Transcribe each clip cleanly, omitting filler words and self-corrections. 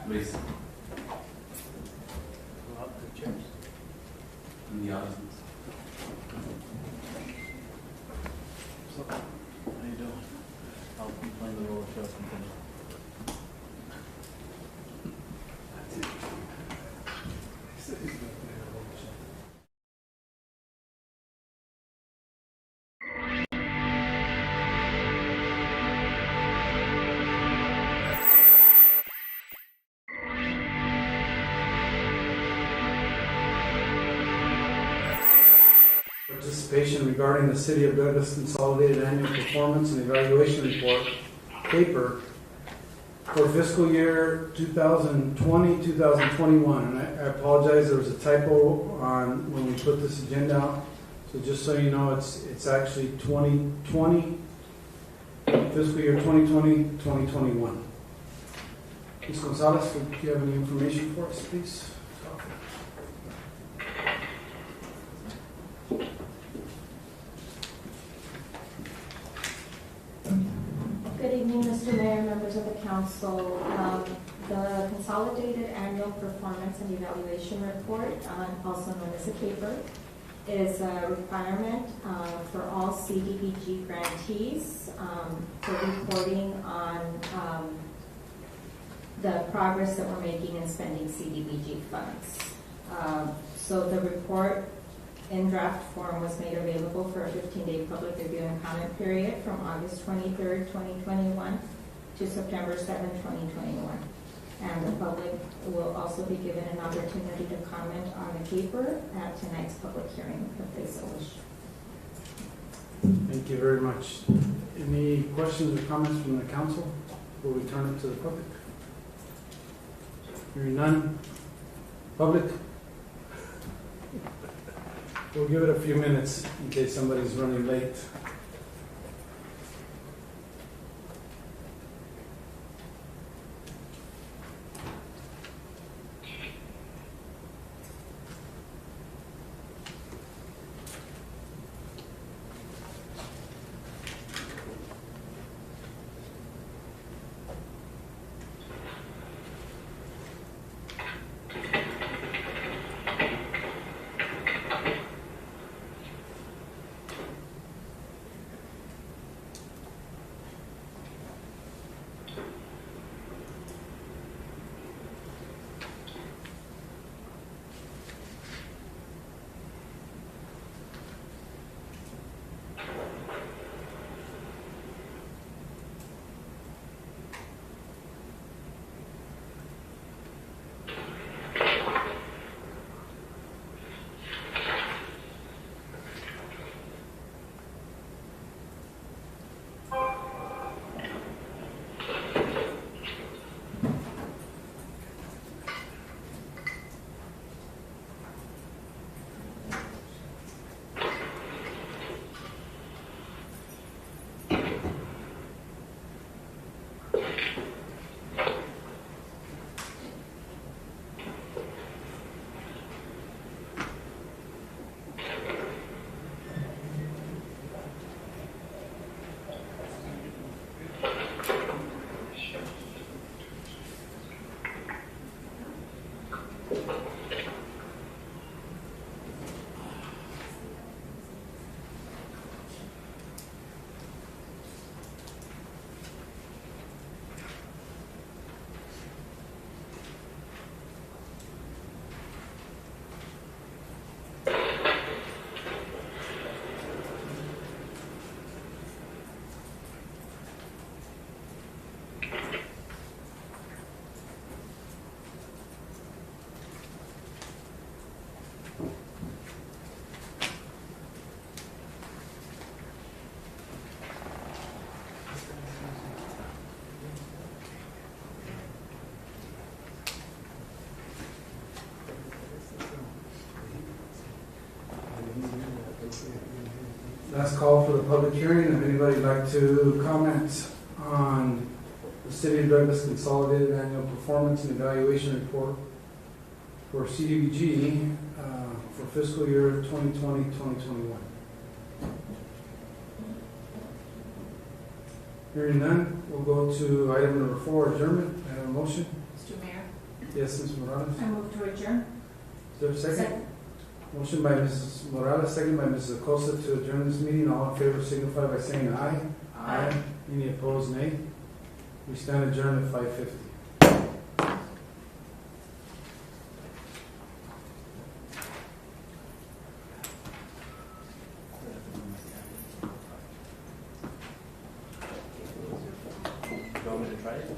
Please. Go out to the chairs. In the audience. So, how you doing? I'll be playing the role of trust continue. Participation regarding the City of Douglas Consolidated Annual Performance and Evaluation Report, paper, for fiscal year 2020-2021. And I apologize, there was a typo on when we put this agenda out. So just so you know, it's actually 2020, fiscal year 2020-2021. Ms. Gonzalez, do you have any information for us, please? Good evening, Mr. Mayor, members of the council. The Consolidated Annual Performance and Evaluation Report, also known as a CAPER, is a requirement for all Cdbg grantees for reporting on the progress that we're making in spending Cdbg funds. So the report in draft form was made available for a 15-day public review and comment period from August 23rd, 2021 to September 7th, 2021. And the public will also be given an opportunity to comment on the paper at tonight's public hearing if they so wish. Thank you very much. Any questions or comments from the council before we turn it to the public? Hearing none. Public? We'll give it a few minutes in case somebody's running late. Last call for the public hearing. If anybody would like to comment on the City of Douglas Consolidated Annual Performance and Evaluation Report for Cdbg for fiscal year 2020-2021. Hearing none, we'll go to item number 4, adjournment. I have a motion. Mr. Mayor, Yes, Ms. Morales? I move to adjourn. Is there a second? Motion by Mrs. Morales, second by Mrs. Acosta to adjourn this meeting. All in favor signify by saying aye. Aye. Any opposed, nay? We stand adjourned at 5:50. You want me to try it?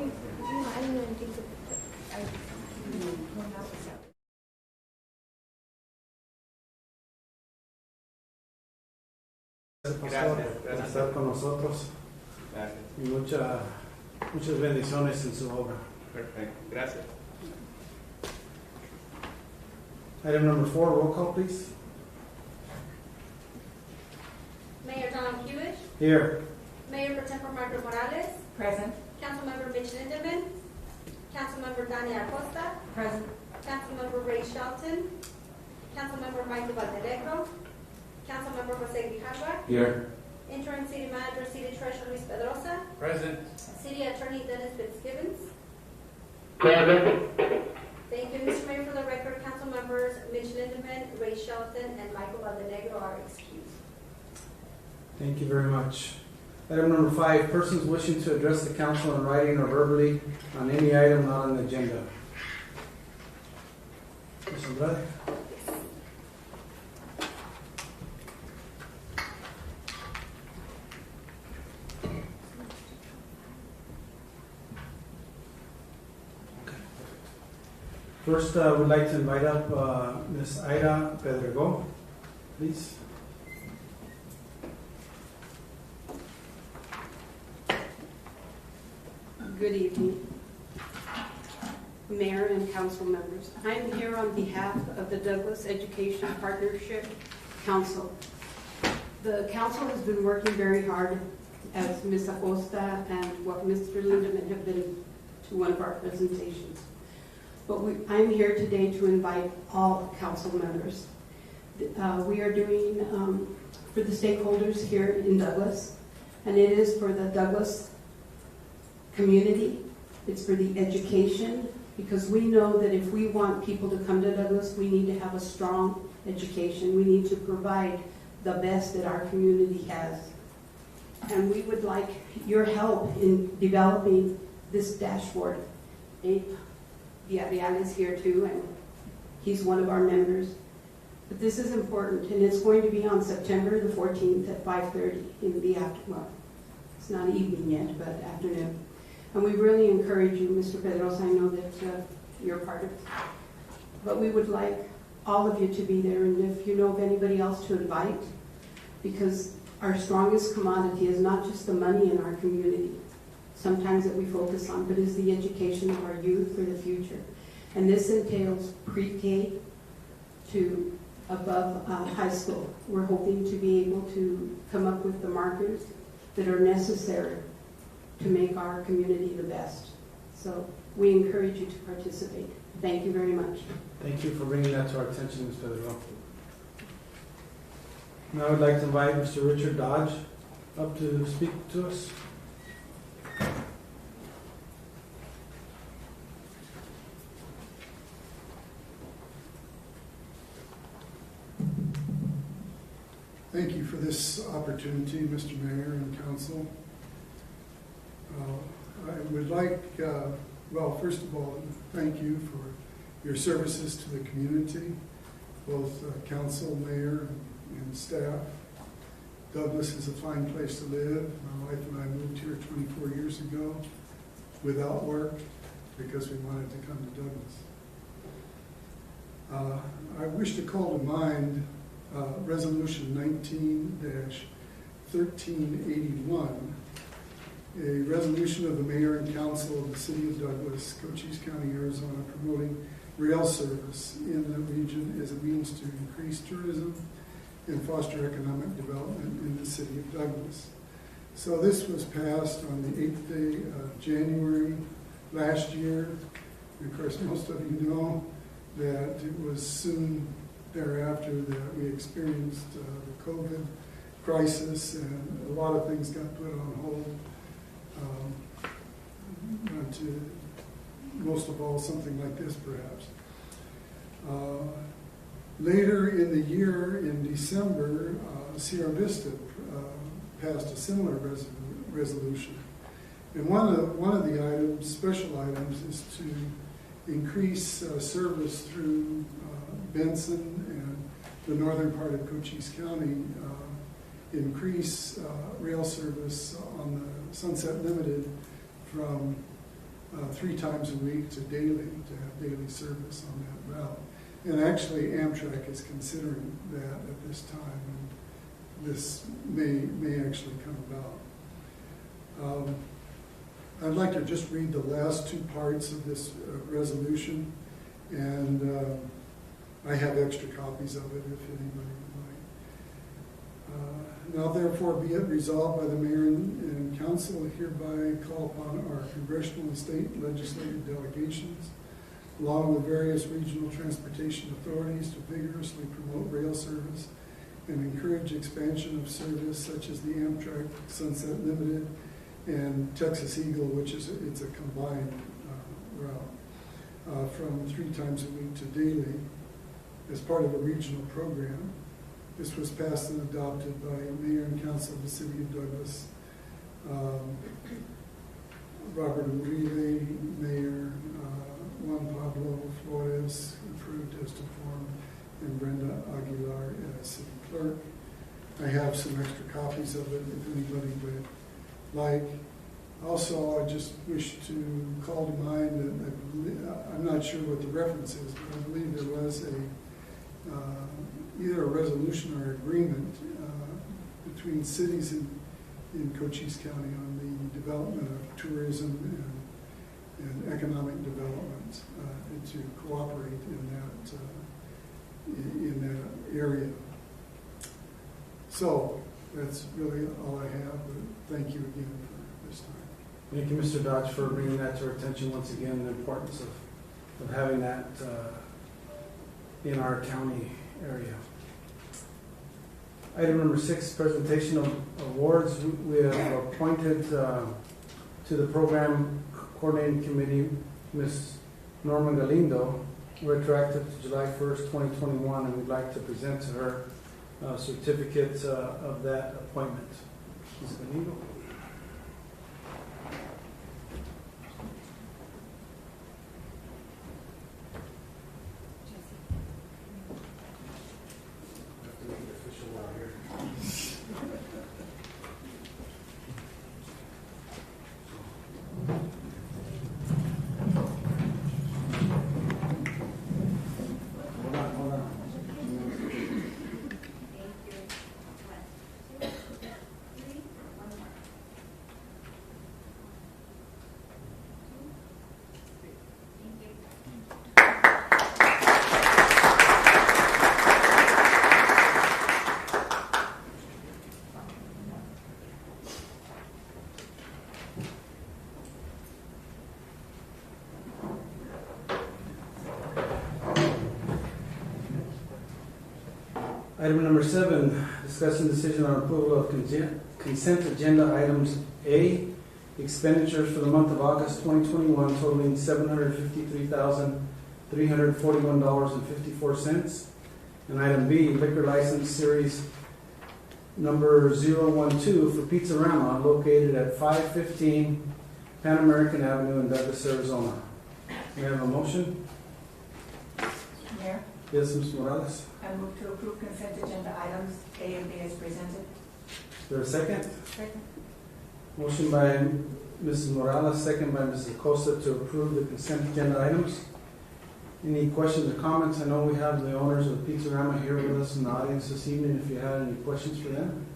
I don't know anything about that. I don't know. Pastor, por estar con nosotros Gracias. y muchas bendiciones en su obra. Perfecto. Gracias. Item number 4, roll call, please. Mayor Donald Hewish, Here. Mayor Pro Tempore Margaret Morales, Present. Councilmember Mitch Lindemann, Councilmember Dani Acosta, Present. Councilmember Ray Shelton, Councilmember Michael Valdenegro, Councilmember Jose Grijalva, Here. Interim City Manager, City Treasurer Luis Pedrosa, Present. City Attorney Dennis Fitzgibbons. Present. Thank you, Mr. Mayor. For the record, council members Mitch Lindemann, Ray Shelton, and Michael Valdenegro are excused. Thank you very much. Item number 5, persons wishing to address the council in writing or verbally on any item not on the agenda. Ms. Andrade? First, I would like to invite up Ms. Ida Pedrego, please. Good evening, Mayor and council members. I'm here on behalf of the Douglas Education Partnership Council. The council has been working very hard, as Ms. Acosta and what Mr. Lindemann have been to one of our presentations. But I'm here today to invite all council members. We are doing for the stakeholders here in Douglas, and it is for the Douglas community. It's for the education, because we know that if we want people to come to Douglas, we need to have a strong education. We need to provide the best that our community has. And we would like your help in developing this dashboard. Abe Villarreal is here too, and he's one of our members. But this is important, and it's going to be on September the 14th at 5:30 in the afternoon. Well, it's not evening yet, but afternoon. And we really encourage you, Mr. Pedrosa, I know that you're part of it. But we would like all of you to be there, and if you know of anybody else to invite, because our strongest commodity is not just the money in our community, sometimes that we focus on, but is the education of our youth for the future. And this entails pre-K to above high school. We're hoping to be able to come up with the markers that are necessary to make our community the best. So we encourage you to participate. Thank you very much. Thank you for bringing that to our attention, Ms. Pedro. Now I would like to invite Mr. Richard Dodge up to speak to us. Thank you for this opportunity, Mr. Mayor and Council. I would like, well, first of all, thank you for your services to the community, both Council, Mayor, and staff. Douglas is a fine place to live. My wife and I moved here 24 years ago without work because we wanted to come to Douglas. I wish to call to mind Resolution 19-1381, a resolution of the Mayor and Council of the City of Douglas, Cochise County, Arizona, promoting rail service in the region as a means to increase tourism and foster economic development in the City of Douglas. So this was passed on the 8th day of January last year. And of course, most of you know that it was soon thereafter that we experienced the COVID crisis, and a lot of things got put on hold. To most of all, something like this, perhaps. Later in the year, in December, Sierra Vista passed a similar resolution. And one of the items, special items, is to increase service through Benson and the northern part of Cochise County, increase rail service on the Sunset Limited from 3 times a week to daily, to have daily service on that route. And actually, Amtrak is considering that at this time, and this may actually come about. I'd like to just read the last 2 parts of this resolution, and I have extra copies of it if anybody would like. Now therefore be it resolved by the mayor and council hereby call upon our congressional and state legislative delegations, along with various regional transportation authorities, to vigorously promote rail service and encourage expansion of service such as the Amtrak Sunset Limited and Texas Eagle, which is it's a combined route, from 3 times a week to daily as part of a regional program. This was passed and adopted by Mayor and Council of the City of Douglas, Robert Uribe, Mayor, Juan Pablo Flores, approved as to form, and Brenda Aguilar as City Clerk. I have some extra copies of it if anybody would like. Also, I just wish to call to mind that I'm not sure what the reference is, but I believe there was either a resolution or agreement between cities in Cochise County on the development of tourism and economic development and to cooperate in that area. So that's really all I have, but thank you again for this time. Thank you, Mr. Dodge, for bringing that to our attention once again, the importance of having that in our county area. Item number 6, Presentational Awards. We have appointed to the Program Coordinating Committee Ms. Norma Galindo, retroactive to July 1st, 2021, and we'd like to present to her a certificate of that appointment. Ms. Galindo. Item number 7, discussing decision on approval of consent agenda items A, expenditures for the month of August 2021 totaling $753,341.54, and item B, liquor license series number 012 for Pizzarama located at 515 Pan American Avenue in Douglas, Arizona. May I have a motion? Mayor, Yes, Ms. Morales. I move to approve consent agenda items A and B as presented. Is there a second? Second. Motion by Mrs. Morales, second by Mrs. Acosta to approve the consent agenda items. Any questions or comments? I know we have the owners of Pizzarama here with us in the audience this evening, if you had any questions for them.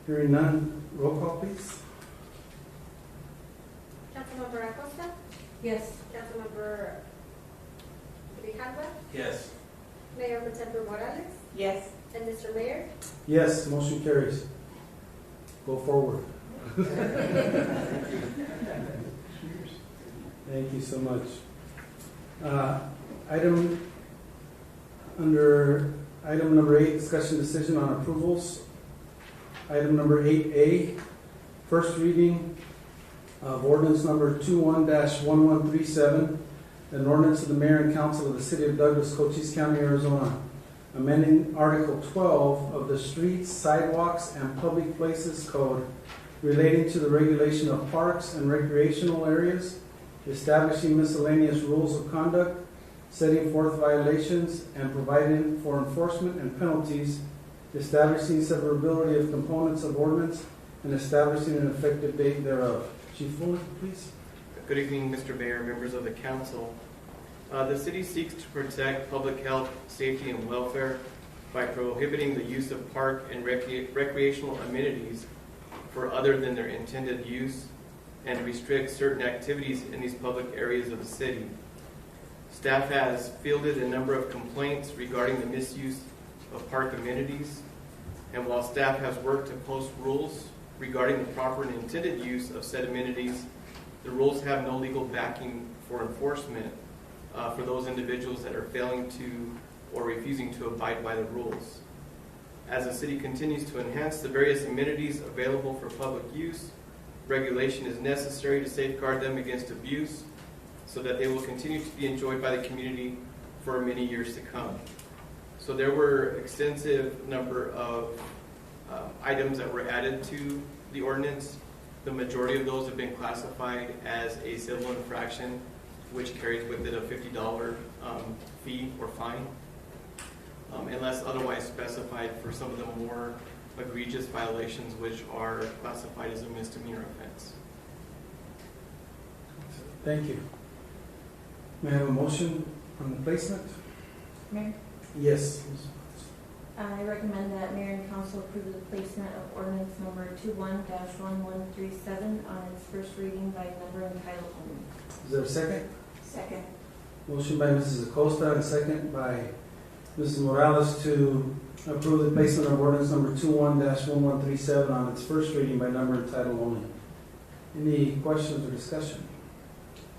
Hearing none, roll call please. Councilmember Acosta? Yes. Councilmember Grijalva? Yes. Mayor Pro Tem Morales? Yes. And Mr. Mayor? Yes, motion carries. Go forward. Thank you so much. Item number 8, discussion decision on approvals. Item number 8A, first reading of ordinance number 21-1137, an ordinance of the Mayor and Council of the City of Douglas, Cochise County, Arizona, amending Article 12 of the Streets, Sidewalks, and Public Places Code relating to the regulation of parks and recreational areas, establishing miscellaneous rules of conduct, setting forth violations, and providing for enforcement and penalties, establishing severability of components of ordinance, and establishing an effective date thereof. Chief Fuller, please. Good evening, Mr. Mayor, members of the council. The city seeks to protect public health, safety, and welfare by prohibiting the use of park and recreational amenities for other than their intended use and restrict certain activities in these public areas of the city. Staff has fielded a number of complaints regarding the misuse of park amenities, and while staff has worked to post rules regarding the proper and intended use of said amenities, the rules have no legal backing for enforcement for those individuals that are failing to or refusing to abide by the rules. As the city continues to enhance the various amenities available for public use, regulation is necessary to safeguard them against abuse so that they will continue to be enjoyed by the community for many years to come. So there were extensive number of items that were added to the ordinance. The majority of those have been classified as a civil infraction, which carries with it a $50 fee or fine, unless otherwise specified for some of the more egregious violations, which are classified as a misdemeanor offense. Thank you. May I have a motion on the placement? Mayor, Yes. I recommend that mayor and council approve the placement of ordinance number 21-1137 on its first reading by number and title only. Is there a second? Second. Motion by Mrs. Acosta and second by Mrs. Morales to approve the placement of ordinance number 21-1137 on its first reading by number and title only. Any questions or discussion?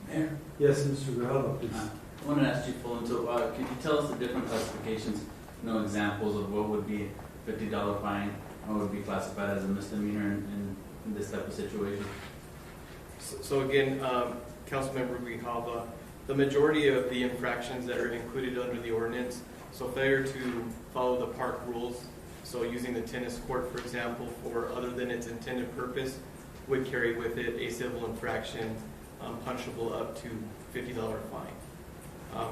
Mayor? Yes, Mr. Grijalva, please. I want to ask Chief Fulton, so could you tell us the different classifications, examples of what would be a $50 fine, what would be classified as a misdemeanor in this type of situation? So again, Councilmember Grijalva, the majority of the infractions that are included under the ordinance, so failure to follow the park rules, so using the tennis court, for example, for other than its intended purpose, would carry with it a civil infraction punishable up to $50 fine.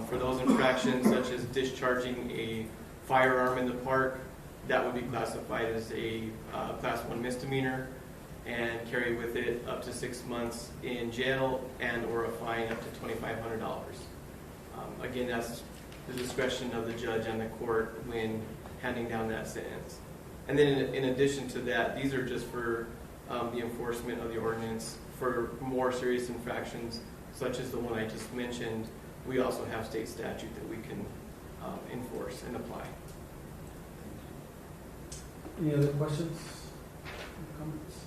For those infractions such as discharging a firearm in the park, that would be classified as a Class 1 misdemeanor and carry with it up to 6 months in jail and or a fine up to $2,500. Again, that's the discretion of the judge and the court when handing down that sentence. And then in addition to that, these are just for the enforcement of the ordinance. For more serious infractions, such as the one I just mentioned, we also have state statute that we can enforce and apply. Any other questions? Comments?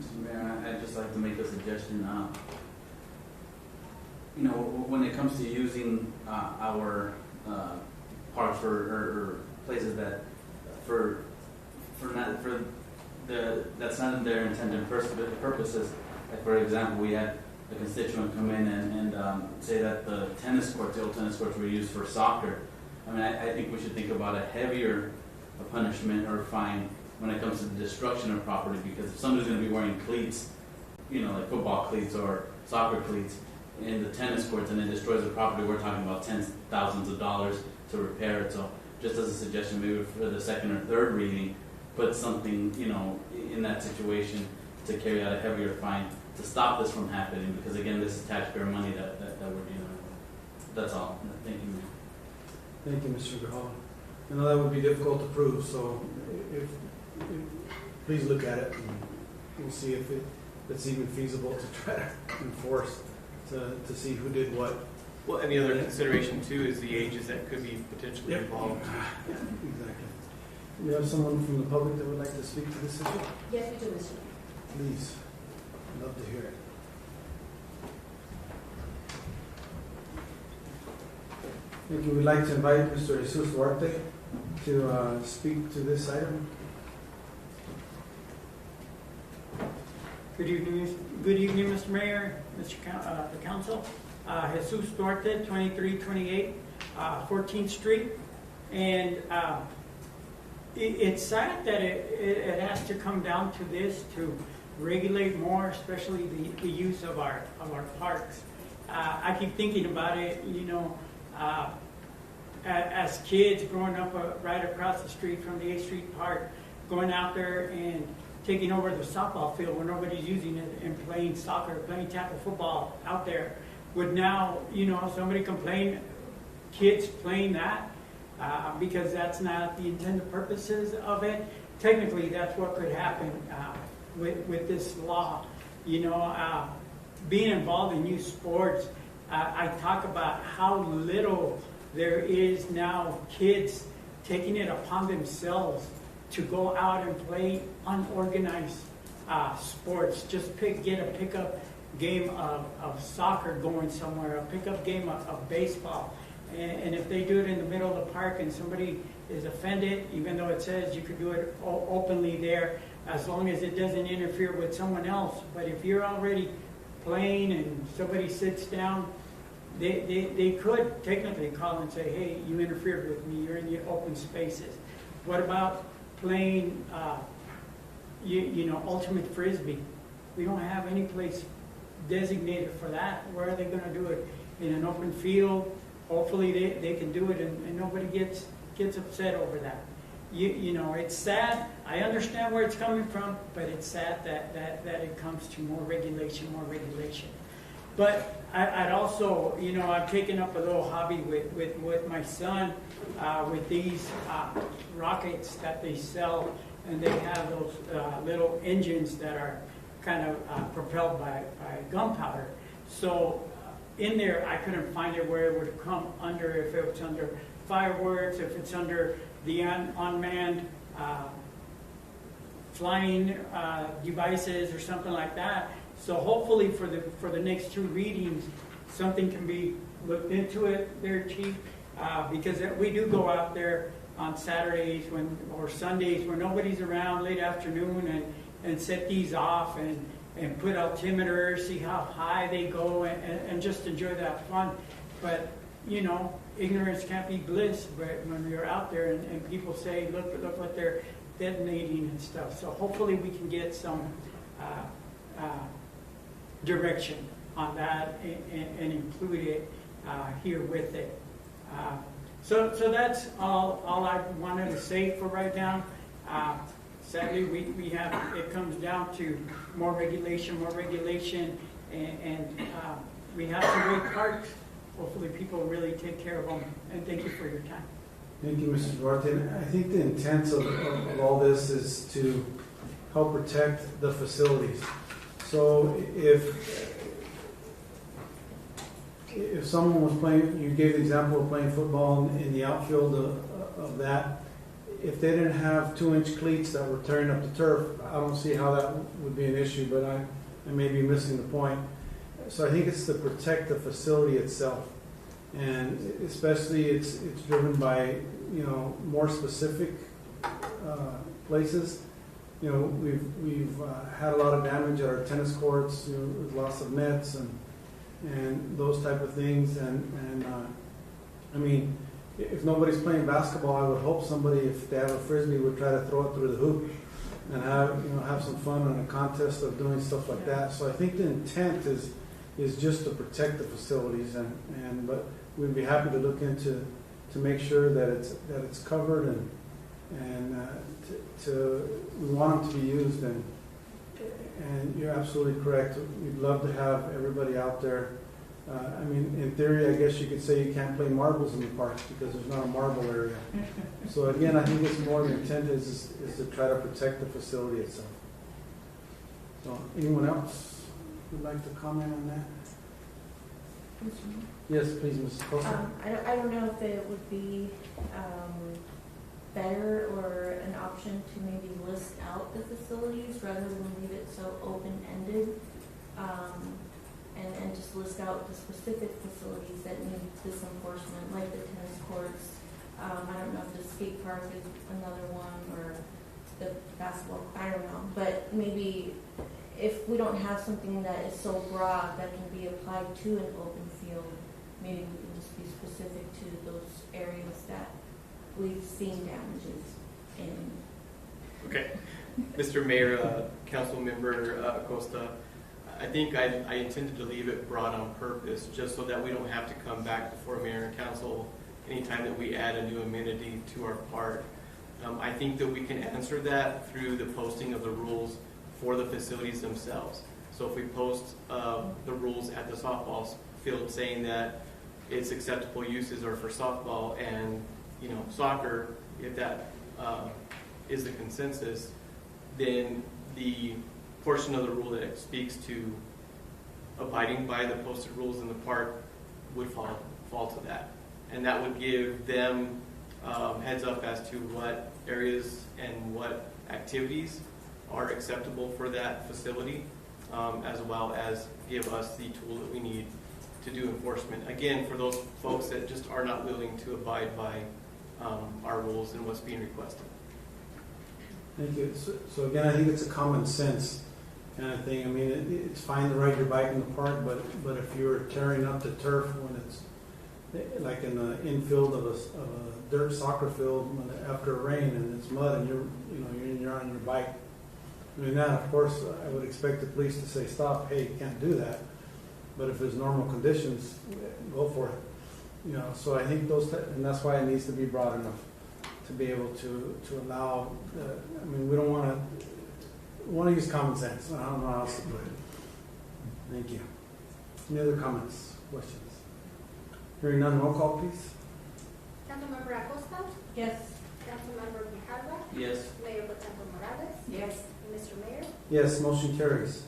Mr. Mayor, I'd just like to make a suggestion. When it comes to using our parks or places that that's not in their intended purposes. Like for example, we had a constituent come in and say that the old tennis courts were used for soccer. I mean, I think we should think about a heavier punishment or fine when it comes to the destruction of property, because if somebody's going to be wearing cleats, like football cleats or soccer cleats in the tennis courts and it destroys the property, we're talking about tens of thousands of dollars to repair it. So just as a suggestion, maybe for the second or third reading, put something, in that situation to carry out a heavier fine to stop this from happening, because again, this is taxpayer money that we're dealing with. That's all. Thank you. Thank you, Mr. Grijalva. I know that would be difficult to prove, so if please look at it and we'll see if it's even feasible to try to enforce to see who did what. Well, and the other consideration too is the ages that could be potentially involved. Yeah, exactly. We have someone from the public that would like to speak to this issue? Yes, we do, Mr. Mayor. Please, I'd love to hear it. Thank you. We'd like to invite Mr. Jesus Duarte to speak to this item. Good evening, Mr. Mayor, the council. Jesus Duarte, 2328 14th Street. And it's sad that it has to come down to this to regulate more, especially the use of our parks. I keep thinking about it, as kids growing up right across the street from the 8th Street Park, going out there and taking over the softball field where nobody's using it and playing soccer, playing tackle football out there. Would now, somebody complain, kids playing that, because that's not the intended purposes of it. Technically, that's what could happen with this law. Being involved in youth sports, I talk about how little there is now kids taking it upon themselves to go out and play unorganized sports. Just get a pickup game of soccer going somewhere, a pickup game of baseball. And if they do it in the middle of the park and somebody is offended, even though it says you could do it openly there, as long as it doesn't interfere with someone else. But if you're already playing and somebody sits down, they could technically call and say, hey, you interfered with me, you're in the open spaces. What about playing, ultimate frisbee? We don't have any place designated for that. Where are they going to do it? In an open field? Hopefully they can do it and nobody gets upset over that. It's sad. I understand where it's coming from, but it's sad that it comes to more regulation. But I'd also, I've taken up a little hobby with my son with these rockets that they sell, and they have those little engines that are kind of propelled by gunpowder. So in there, I couldn't find it where it would come under, if it was under fireworks, if it's under the unmanned flying devices or something like that. So hopefully for the next 2 readings, something can be looked into it there, Chief, because we do go out there on Saturdays or Sundays when nobody's around, late afternoon, and set these off and put altimeters, see how high they go, and just enjoy that fun. But ignorance can't be bliss. But when you're out there and people say, look what they're detonating and stuff. So hopefully we can get some direction on that and include it here with it. So that's all I wanted to say for right now. Sadly, we have, it comes down to more regulation, and we have some great parks. Hopefully people really take care of them, and thank you for your time. Thank you, Mr. Duarte. I think the intent of all this is to help protect the facilities. So if someone was playing, you gave the example of playing football in the outfield of that, if they didn't have 2-inch cleats that were tearing up the turf, I don't see how that would be an issue, but I may be missing the point. So I think it's to protect the facility itself, and especially it's driven by more specific places. We've had a lot of damage at our tennis courts, with loss of nets and those type of things, and I mean, if nobody's playing basketball, I would hope somebody, if they have a frisbee, would try to throw it through the hoop and have some fun in a contest of doing stuff like that. So I think the intent is just to protect the facilities, but we'd be happy to look into to make sure that it's covered and we want them to be used, and you're absolutely correct. We'd love to have everybody out there. I mean, in theory, I guess you could say you can't play marbles in the parks because there's not a marble area. So again, I think it's more the intent is to try to protect the facility itself. So anyone else would like to comment on that? Yes, please, Mrs. Costa. I don't know if it would be better or an option to maybe list out the facilities rather than leave it so open-ended, and just list out the specific facilities that need this enforcement, like the tennis courts. I don't know if the skate park is another one, or the basketball, I don't know. But maybe if we don't have something that is so broad that can be applied to an open field, maybe we can just be specific to those areas that we've seen damages in. Okay. Mr. Mayor, Council Member Acosta, I think I intended to leave it broad on purpose, just so that we don't have to come back before Mayor and Council anytime that we add a new amenity to our park. I think that we can answer that through the posting of the rules for the facilities themselves. So if we post the rules at the softball field saying that its acceptable uses are for softball and soccer, if that is the consensus, then the portion of the rule that speaks to abiding by the posted rules in the park would fall to that. And that would give them heads up as to what areas and what activities are acceptable for that facility, as well as give us the tool that we need to do enforcement. Again, for those folks that just are not willing to abide by our rules and what's being requested. Thank you. So again, I think it's a common sense kind of thing. I mean, it's fine to ride your bike in the park, but if you're tearing up the turf when it's like in the infield of a dirt soccer field after a rain and it's mud and you're on your bike doing that, of course, I would expect the police to say, stop, hey, you can't do that. But if there's normal conditions, go for it. So I think and that's why it needs to be broad enough to be able to allow, we don't want to use common sense. I don't know how else to put it. Thank you. Any other comments, questions? Hearing none, roll call, please. Councilmember Acosta? Yes. Councilmember Grijalva? Yes. Mayor Pro Tem Morales? Yes. Mr. Mayor? Yes, motion carries.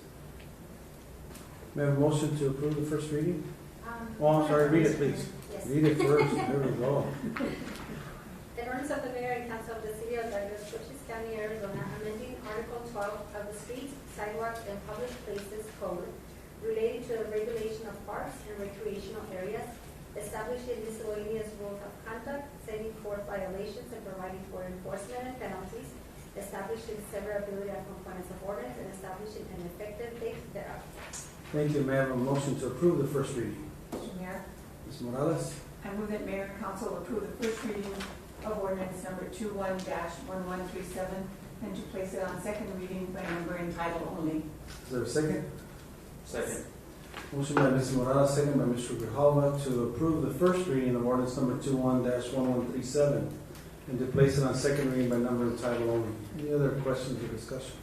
May I have a motion to approve the first reading? Oh, I'm sorry, read it, please. Yes. Read it first. There we go. An ordinance of the Mayor and Council of the City of Douglas, Cochise County, Arizona, amending Article 12 of the Streets, Sidewalks, and Public Places Code relating to the regulation of parks and recreational areas, establishing miscellaneous rules of conduct, setting forth violations and providing for enforcement and penalties, establishing severability of components of ordinance, and establishing an effective date thereof. Thank you. May I have a motion to approve the first reading? Mr. Mayor, Ms. Morales? I move that Mayor and Council approve the first reading of ordinance number 21-1137 and to place it on second reading by number and title only. Is there a second? Second. Motion by Ms. Morales, second by Mr. Grijalva to approve the first reading of ordinance number 21-1137 and to place it on second reading by number and title only. Any other questions or discussion?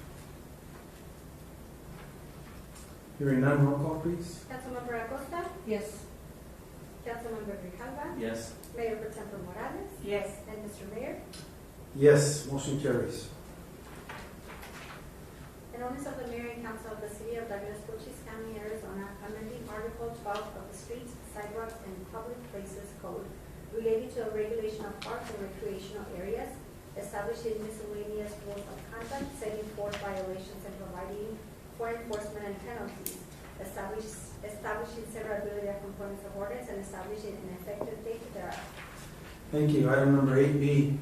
Hearing none, roll call, please. Councilmember Acosta? Yes. Councilmember Grijalva? Yes. Mayor Pro Tem Morales? Yes. And Mr. Mayor? Yes, motion carries. An ordinance of the Mayor and Council of the City of Douglas, Cochise County, Arizona, amending Article 12 of the Streets, Sidewalks, and Public Places Code relating to the regulation of parks and recreational areas, establishing miscellaneous rules of conduct, setting forth violations and providing for enforcement and penalties, establishing severability of components of ordinance, and establishing an effective date thereof. Thank you. Item number 8B,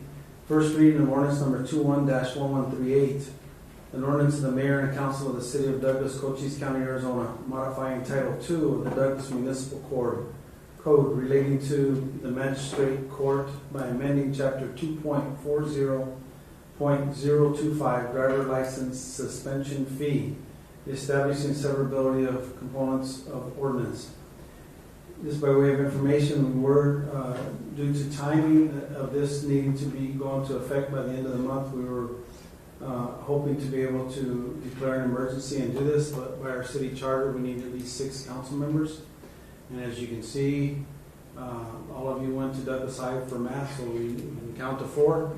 first reading of ordinance number 21-1138. An ordinance of the Mayor and Council of the City of Douglas, Cochise County, Arizona, modifying Title II of the Douglas Municipal Code relating to the Magistrate Court by amending Chapter 2.40.025 Driver License Suspension Fee, establishing severability of components of ordinance. Just by way of information, we were, due to timing of this needing to be going to effect by the end of the month, we were hoping to be able to declare an emergency and do this, but by our city charter, we need at least 6 council members. And as you can see, all of you went to Douglas High for mass, so we can count to 4.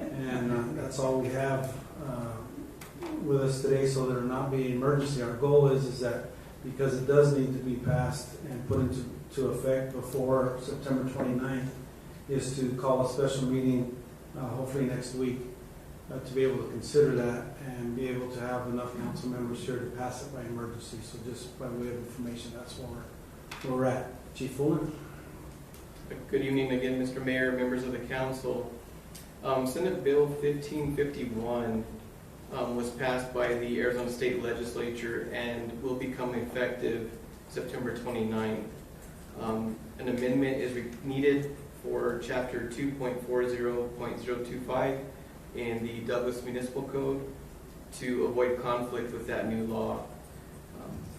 And that's all we have with us today, so there will not be an emergency. Our goal is that because it does need to be passed and put into effect before September 29th, is to call a special meeting hopefully next week to be able to consider that and be able to have enough council members here to pass it by emergency. So just by way of information, that's where we're at. Chief Fuller? Good evening again, Mr. Mayor, members of the council. Senate Bill 1551 was passed by the Arizona State Legislature and will become effective September 29th. An amendment is needed for Chapter 2.40.025 in the Douglas Municipal Code to avoid conflict with that new law.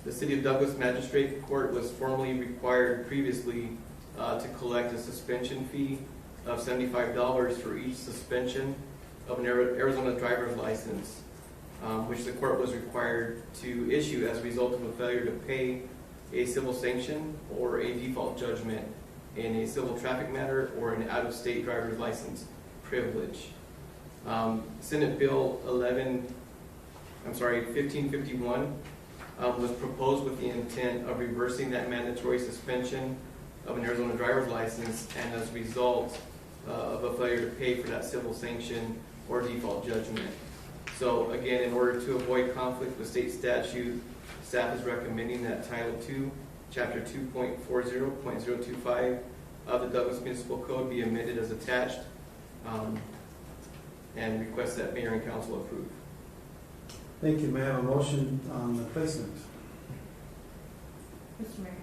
The City of Douglas Magistrate Court was formally required previously to collect a suspension fee of $75 for each suspension of an Arizona driver's license, which the court was required to issue as a result of a failure to pay a civil sanction or a default judgment in a civil traffic matter or an out-of-state driver's license privilege. Senate Bill 1551 was proposed with the intent of reversing that mandatory suspension of an Arizona driver's license, and as a result of a failure to pay for that civil sanction or default judgment. So again, in order to avoid conflict with state statute, staff is recommending that Title II, Chapter 2.40.025 of the Douglas Municipal Code be amended as attached, and request that mayor and council approve. Thank you. May I have a motion on the placement? Mr. Mayor,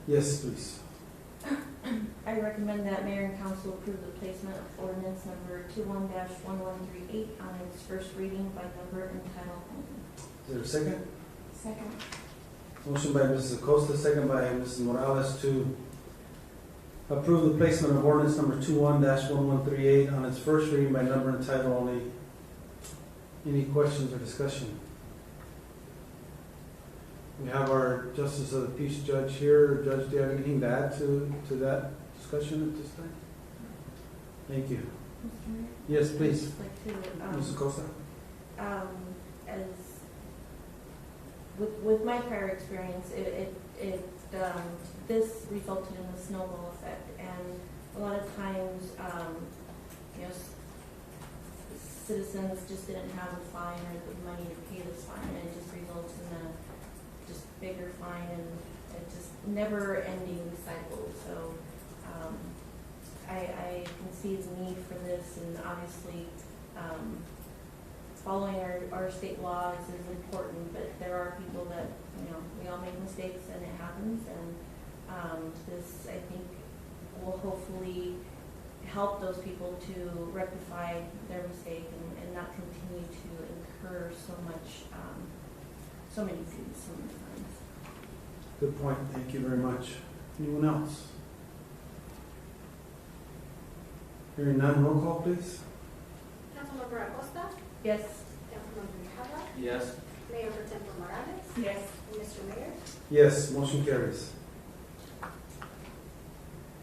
Yes, please. I recommend that mayor and council approve the placement of ordinance number 21-1138 on its first reading by number and title only. Is there a second? Second. Motion by Mrs. Acosta, second by Mrs. Morales to approve the placement of ordinance number 21-1138 on its first reading by number and title only. Any questions or discussion? We have our Justice of the Peace Judge here. Judge, do you have anything to add to that discussion at this time? Thank you. Mr. Mayor? Yes, I'd please. just like to, Mrs. Acosta? as with my prior experience, this resulted in a snowball effect, and a lot of times, citizens just didn't have the fine or the money to pay this fine, and it just results in a just bigger fine, and it just never-ending cycle. So I can see the need for this, and obviously following our state laws is important, but there are people that, we all make mistakes and it happens, and this, I think, will hopefully help those people to rectify their mistake and not continue to incur so many fees, so many fines. Good point. Thank you very much. Anyone else? Hearing none, roll call, please. Councilmember Acosta? Yes. Councilmember Grijalva? Yes. Mayor Pro Tempore Morales? Yes. And Mr. Mayor? Yes, motion carries.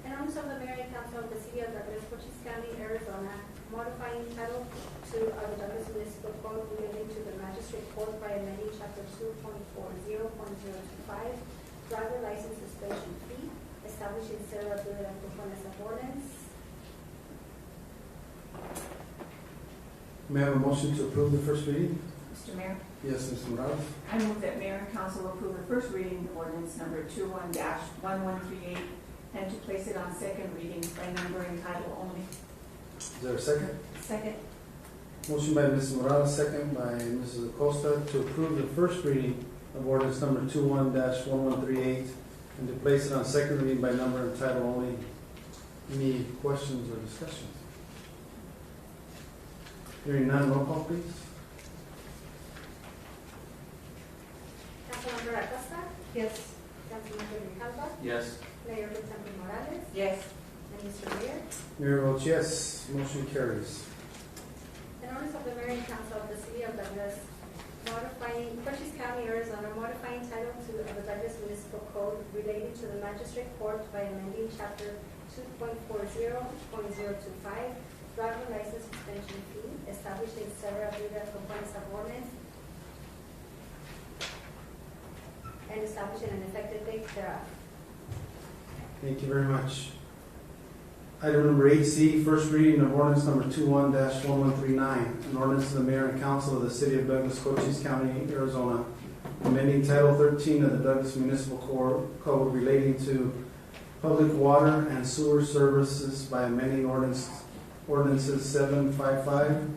An ordinance of the Mayor and Council of the City of Douglas, Cochise County, Arizona, modifying Title II of the Douglas Municipal Code relating to the Magistrate Court by amending Chapter 2.40.025, driver license suspension fee, establishing several components of ordinance. May I have a motion to approve the first reading? Mr. Mayor, Yes, Mr. Morales. I move that mayor and council approve the first reading of ordinance number 21-1138 and to place it on second reading by number and title only. Is there a second? Second. Motion by Mrs. Morales, second by Mrs. Acosta to approve the first reading of ordinance number 21-1138 and to place it on second reading by number and title only. Any questions or discussions? Hearing none, roll call, please. Councilmember Acosta? Yes. Councilmember Grijalva? Yes. Mayor Pro Tempore Morales? Yes. And Mr. Mayor? Mayor votes yes. Motion carries. An ordinance of the Mayor and Council of the City of Douglas modifying Cochise County, Arizona, modifying Title II of the Douglas Municipal Code relating to the Magistrate Court by amending Chapter 2.40.025, driver license suspension fee, establishing several legal components of ordinance, and establishing an effective date thereof. Thank you very much. Item number 8C, first reading of ordinance number 21-1139, an ordinance of the Mayor and Council of the City of Douglas, Cochise County, Arizona, amending Title 13 of the Douglas Municipal Code relating to public water and sewer services by amending ordinances 755,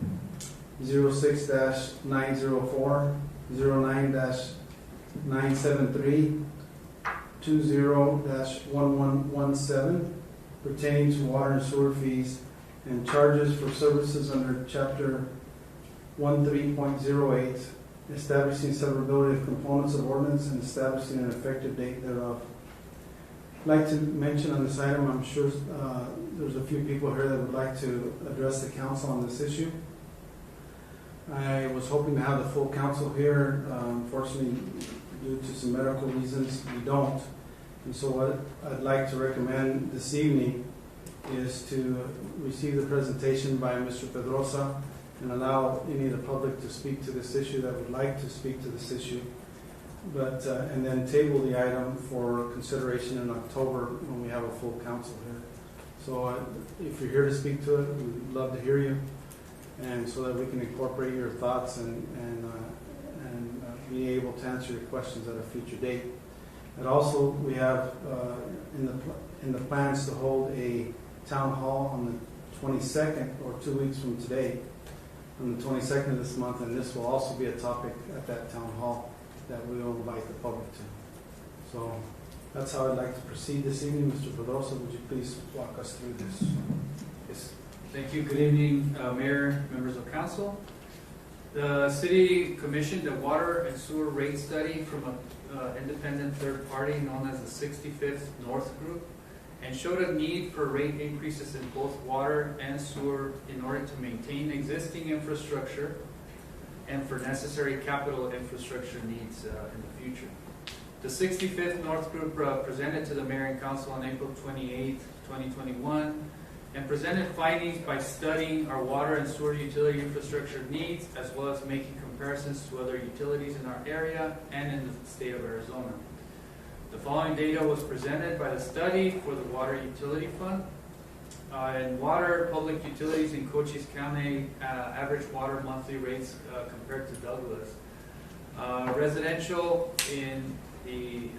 06-904, 09-973, 20-1117, pertaining to water and sewer fees and charges for services under Chapter 13.08, establishing severability of components of ordinance and establishing an effective date thereof. I'd like to mention on this item, I'm sure there's a few people here that would like to address the council on this issue. I was hoping to have the full council here. Unfortunately, due to some medical reasons, we don't. And so what I'd like to recommend this evening is to receive the presentation by Mr. Pedrosa and allow any of the public to speak to this issue that would like to speak to this issue. But and then table the item for consideration in October when we have a full council here. So if you're here to speak to it, we'd love to hear you, and so that we can incorporate your thoughts and be able to answer your questions at a future date. And also, we have in the plans to hold a town hall on the 22nd, or 2 weeks from today, on the 22nd of this month, and this will also be a topic at that town hall that we will invite the public to. So that's how I'd like to proceed this evening. Mr. Pedrosa, would you please walk us through this? Yes. Thank you. Good evening, Mayor, members of council. The city commissioned a water and sewer rate study from an independent third party known as the 65th North Group, and showed a need for rate increases in both water and sewer in order to maintain existing infrastructure and for necessary capital infrastructure needs in the future. The 65th North Group presented to the Mayor and Council on April 28, 2021, and presented findings by studying our water and sewer utility infrastructure needs, as well as making comparisons to other utilities in our area and in the state of Arizona. The following data was presented by the study for the Water Utility Fund. In water, public utilities in Cochise County average water monthly rates compared to Douglas. Residential in the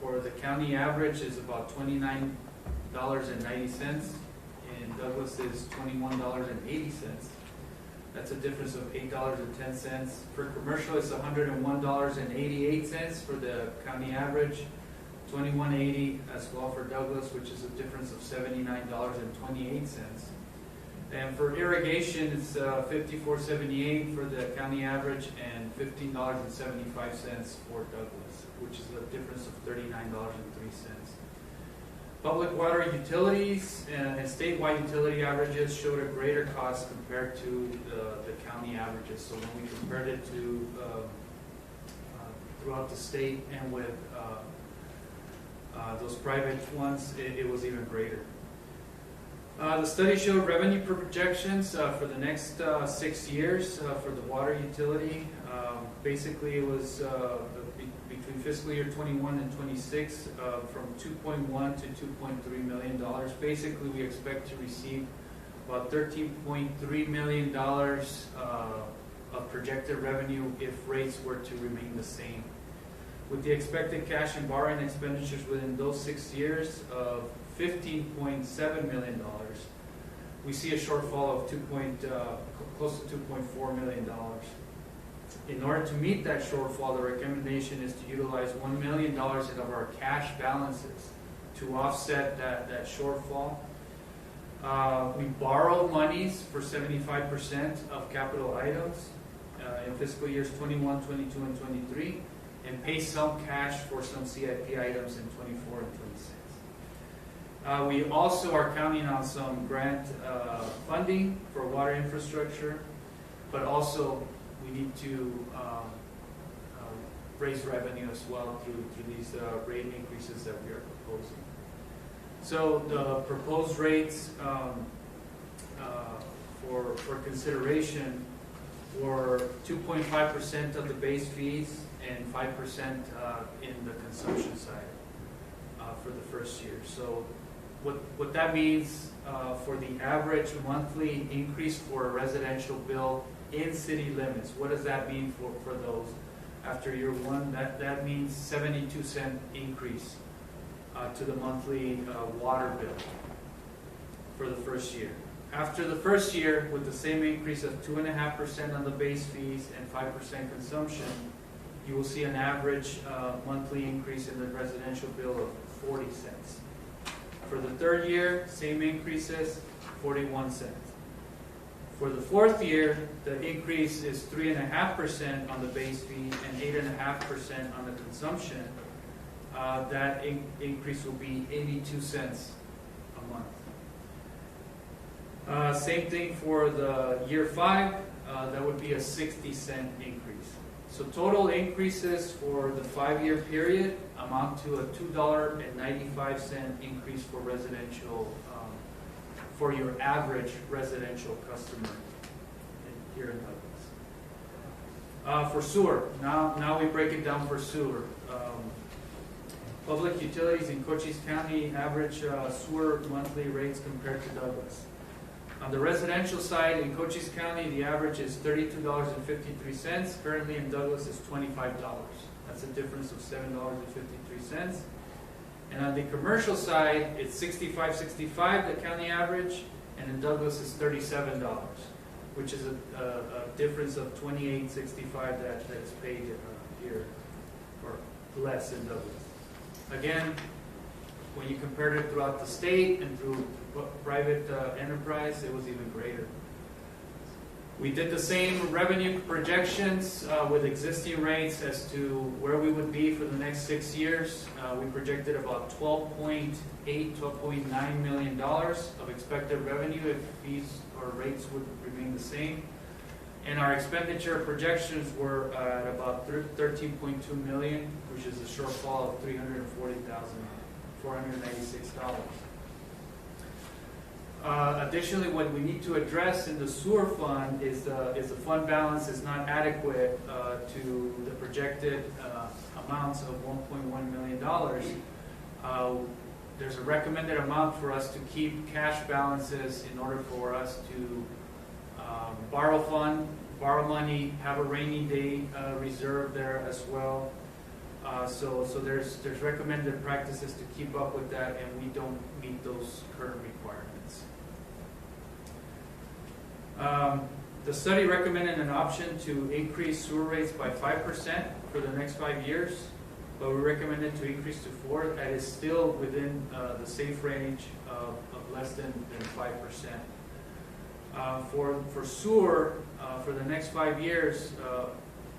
for the county average is about $29.90. In Douglas is $21.80. That's a difference of $8.10. For commercial, it's $101.88 for the county average, $21.80 as well for Douglas, which is a difference of $79.28. And for irrigation, it's $54.78 for the county average and $15.75 for Douglas, which is a difference of $39.03. Public water utilities and statewide utility averages showed a greater cost compared to the county averages. So when we compared it to throughout the state and with those private ones, it was even greater. The study showed revenue projections for the next 6 years for the water utility. Basically, it was between fiscal year 21 and 26 from $2.1 to $2.3 million. Basically, we expect to receive about $13.3 million of projected revenue if rates were to remain the same. With the expected cash and borrowing expenditures within those 6 years of $15.7 million, we see a shortfall of close to $2.4 million. In order to meet that shortfall, the recommendation is to utilize $1 million of our cash balances to offset that shortfall. We borrow monies for 75% of capital items in fiscal years 21, 22, and 23, and pay some cash for some CIP items in 24 and 26. We also are counting on some grant funding for water infrastructure, but also we need to raise revenue as well through these rate increases that we are proposing. So the proposed rates for consideration were 2.5% of the base fees and 5% in the consumption side for the first year. So what that means for the average monthly increase for a residential bill in city limits, what does that mean for those after year one? That means 72-cent increase to the monthly water bill for the first year. After the first year, with the same increase of 2.5% on the base fees and 5% consumption, you will see an average monthly increase in the residential bill of 40 cents. For the third year, same increases, 41 cents. For the fourth year, the increase is 3.5% on the base fee and 8.5% on the consumption. That increase will be 82 cents a month. Same thing for the year 5. that would be a 60-cent increase. So total increases for the 5-year period amount to a $2.95 increase for residential, for your average residential customer here in Douglas. For sewer, now we break it down for sewer. Public utilities in Cochise County average sewer monthly rates compared to Douglas. On the residential side, in Cochise County, the average is $32.53. Currently in Douglas, it's $25. That's a difference of $7.53. And on the commercial side, it's $65.65, the county average, and in Douglas, it's $37, which is a difference of $28.65 that's paid here, or less in Douglas. Again, when you compared it throughout the state and through private enterprise, it was even greater. We did the same revenue projections with existing rates as to where we would be for the next 6 years. We projected about $12.8, $12.9 million of expected revenue if fees or rates would remain the same. And our expenditure projections were at about $13.2 million, which is a shortfall of $340,496. Additionally, what we need to address in the sewer fund is the fund balance is not adequate to the projected amounts of $1.1 million. There's a recommended amount for us to keep cash balances in order for us to borrow money, have a rainy day reserve there as well. So there's recommended practices to keep up with that, and we don't meet those current requirements. The study recommended an option to increase sewer rates by 5% for the next 5 years, but we recommended to increase to 4%. That is still within the safe range of less than 5%. For sewer, for the next 5 years,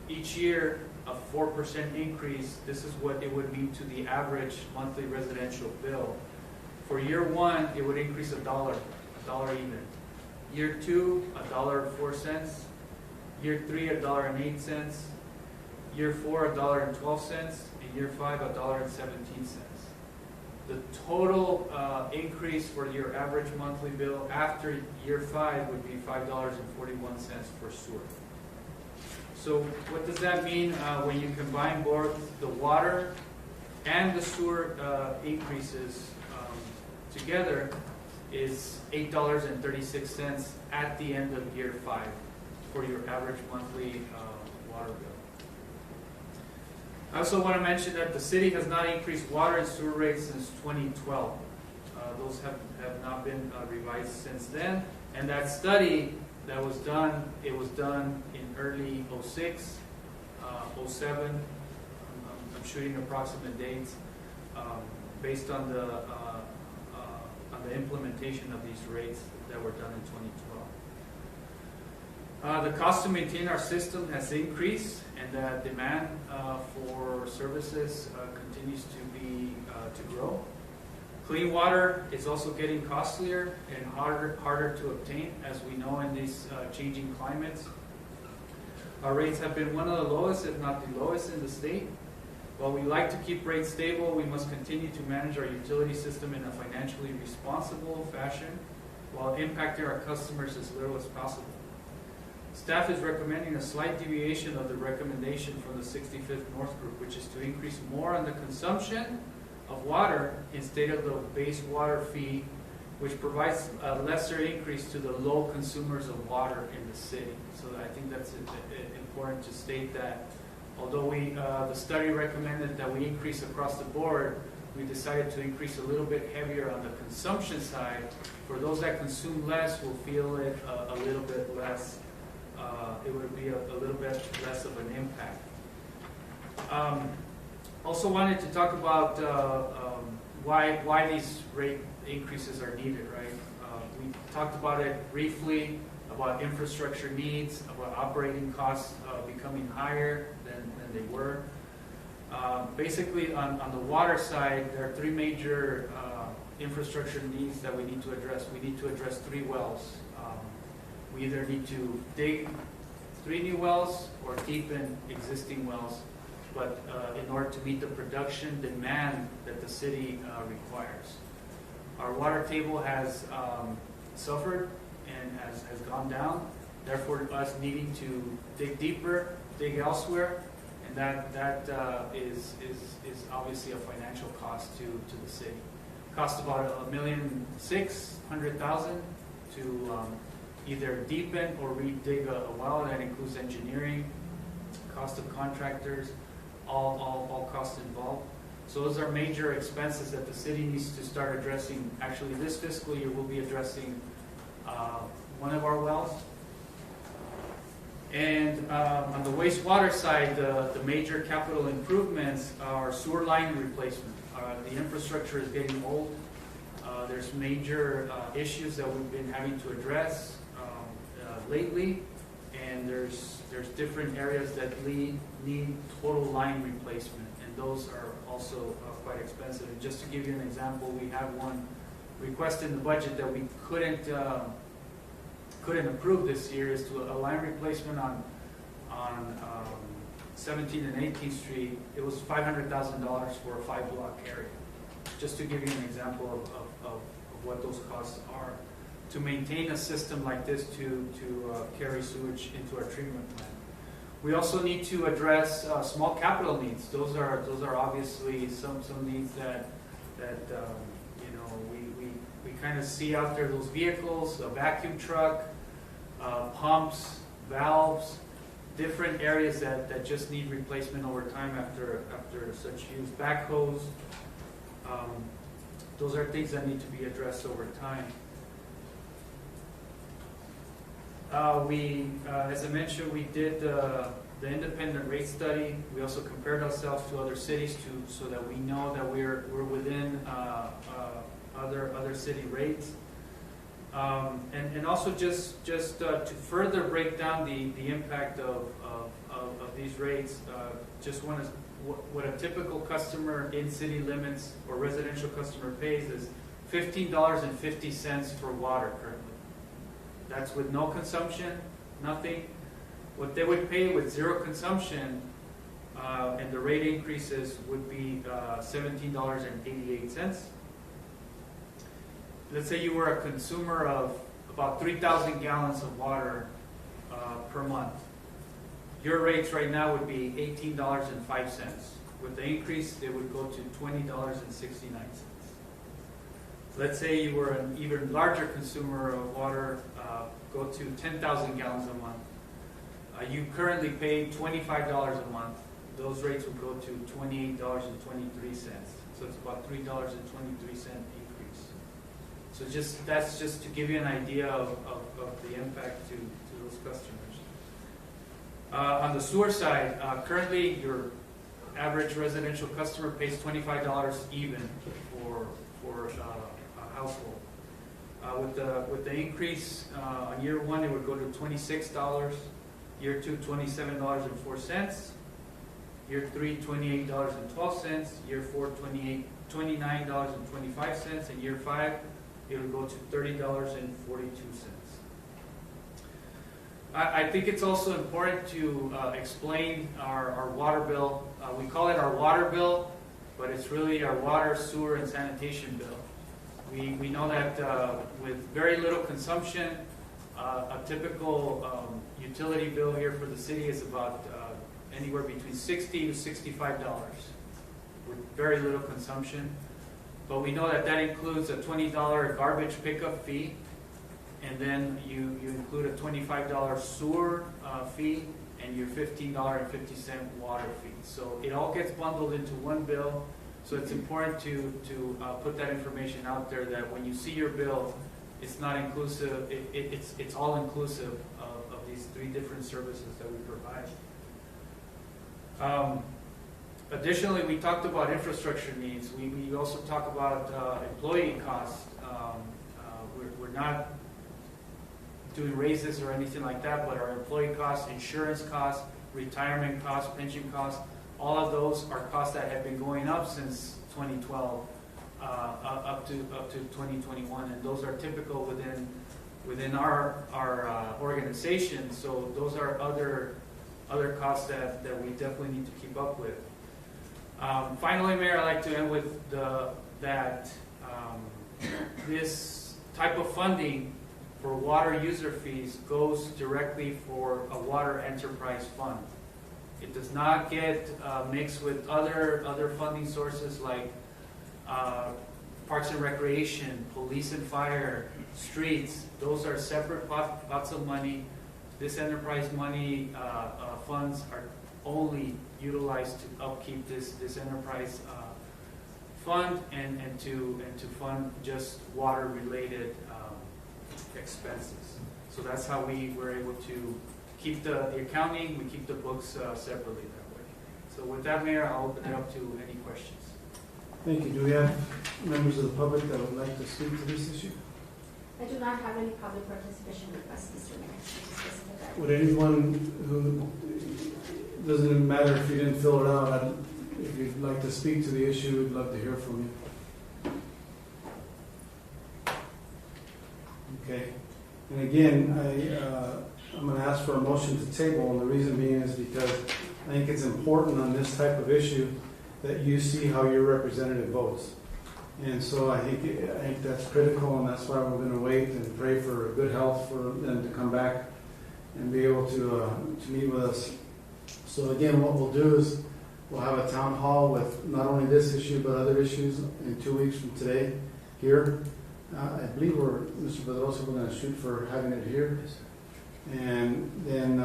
each year a 4% increase, this is what it would mean to the average monthly residential bill. For year 1, it would increase $1 even. Year 2, $1.04. Year 3, $1.08. Year 4, $1.12. And year 5, $1.17. The total increase for your average monthly bill after year 5 would be $5.41 for sewer. So what does that mean when you combine both the water and the sewer increases together? Is $8.36 at the end of year 5 for your average monthly water bill. I also want to mention that the city has not increased water and sewer rates since 2012. Those have not been revised since then. And that study that was done, it was done in early 06, 07. I'm shooting approximate dates based on the implementation of these rates that were done in 2012. The cost to maintain our system has increased, and the demand for services continues to grow. Clean water is also getting costlier and harder to obtain, as we know in these changing climates. Our rates have been one of the lowest, if not the lowest, in the state. While we like to keep rates stable, we must continue to manage our utility system in a financially responsible fashion while impacting our customers as little as possible. Staff is recommending a slight deviation of the recommendation from the 65th North Group, which is to increase more on the consumption of water instead of the base water fee, which provides a lesser increase to the low consumers of water in the city. So I think that's important to state that. Although the study recommended that we increase across the board, we decided to increase a little bit heavier on the consumption side. For those that consume less, will feel it a little bit less. It would be a little bit less of an impact. Also wanted to talk about why these rate increases are needed, right? We talked about it briefly, about infrastructure needs, about operating costs becoming higher than they were. Basically, on the water side, there are 3 major infrastructure needs that we need to address. We need to address 3 wells. We either need to dig 3 new wells or deepen existing wells, but in order to meet the production demand that the city requires. Our water table has suffered and has gone down, therefore us needing to dig deeper, dig elsewhere, and that is obviously a financial cost to the city. Cost about $1,600,000 to either deepen or redig a well. That includes engineering, cost of contractors, all costs involved. So those are major expenses that the city needs to start addressing. Actually, this fiscal year we'll be addressing one of our wells. And on the wastewater side, the major capital improvements are sewer line replacement. The infrastructure is getting old. There's major issues that we've been having to address lately, and there's different areas that need total line replacement, and those are also quite expensive. And just to give you an example, we have one request in the budget that we couldn't approve this year, is to a line replacement on 17th and 18th Street. It was $500,000 for a 5-block area. Just to give you an example of what those costs are to maintain a system like this to carry sewage into our treatment plant. We also need to address small capital needs. Those are obviously some needs that we kind of see out there. Those vehicles, a vacuum truck, pumps, valves, different areas that just need replacement over time after such use. Backhoes. Those are things that need to be addressed over time. As I mentioned, we did the independent rate study. We also compared ourselves to other cities so that we know that we're within other city rates. And also just to further break down the impact of these rates, just want to. What a typical customer in city limits or residential customer pays is $15.50 for water currently. That's with no consumption, nothing. What they would pay with zero consumption and the rate increases would be $17.88. Let's say you were a consumer of about 3,000 gallons of water per month. Your rates right now would be $18.05. With the increase, it would go to $20.69. Let's say you were an even larger consumer of water, go to 10,000 gallons a month. You currently pay $25 a month. Those rates would go to $28.23. So it's about $3.23 increase. So that's just to give you an idea of the impact to those customers. On the sewer side, currently your average residential customer pays $25 even for a household. With the increase on year 1, it would go to $26. Year 2, $27.04. Year 3, $28.12. Year 4, $29.25. And year 5, it would go to $30.42. I think it's also important to explain our water bill. We call it our water bill, but it's really our water, sewer, and sanitation bill. We know that with very little consumption, a typical utility bill here for the city is about anywhere between $60 to $65 with very little consumption. But we know that includes a $20 garbage pickup fee, and then you include a $25 sewer fee and your $15.50 water fee. So it all gets bundled into one bill. So it's important to put that information out there that when you see your bill, it's not inclusive. It's all inclusive of these 3 different services that we provide. Additionally, we talked about infrastructure needs. We also talk about employee costs. We're not doing raises or anything like that, but our employee costs, insurance costs, retirement costs, pension costs, all of those are costs that have been going up since 2012 up to 2021, and those are typical within within our organization. So those are other costs that we definitely need to keep up with. Finally, Mayor, I'd like to end with that this type of funding for water user fees goes directly for a water enterprise fund. It does not get mixed with other funding sources like Parks and Recreation, Police and Fire, Streets. Those are separate pots of money. This enterprise money funds are only utilized to upkeep this enterprise fund and to fund just water related expenses. So that's how we were able to keep the accounting, we keep the books separately that way. So with that, Mayor, I'll open it up to any questions. Thank you. Do we have members of the public that would like to speak to this issue? I do not have any public participation requests, Mr. Mayor. Would anyone who, doesn't matter if you didn't fill it out, if you'd like to speak to the issue, we'd love to hear from you. Okay. And again, I'm going to ask for a motion to table, and the reason being is because I think it's important on this type of issue that you see how your representative votes. And so I think that's critical, and that's why we're going to wait and pray for good health for them to come back and be able to meet with us. So again, what we'll do is we'll have a town hall with not only this issue but other issues in 2 weeks from today here. I believe Mr. Pedrosa, we're going to shoot for having it here. And then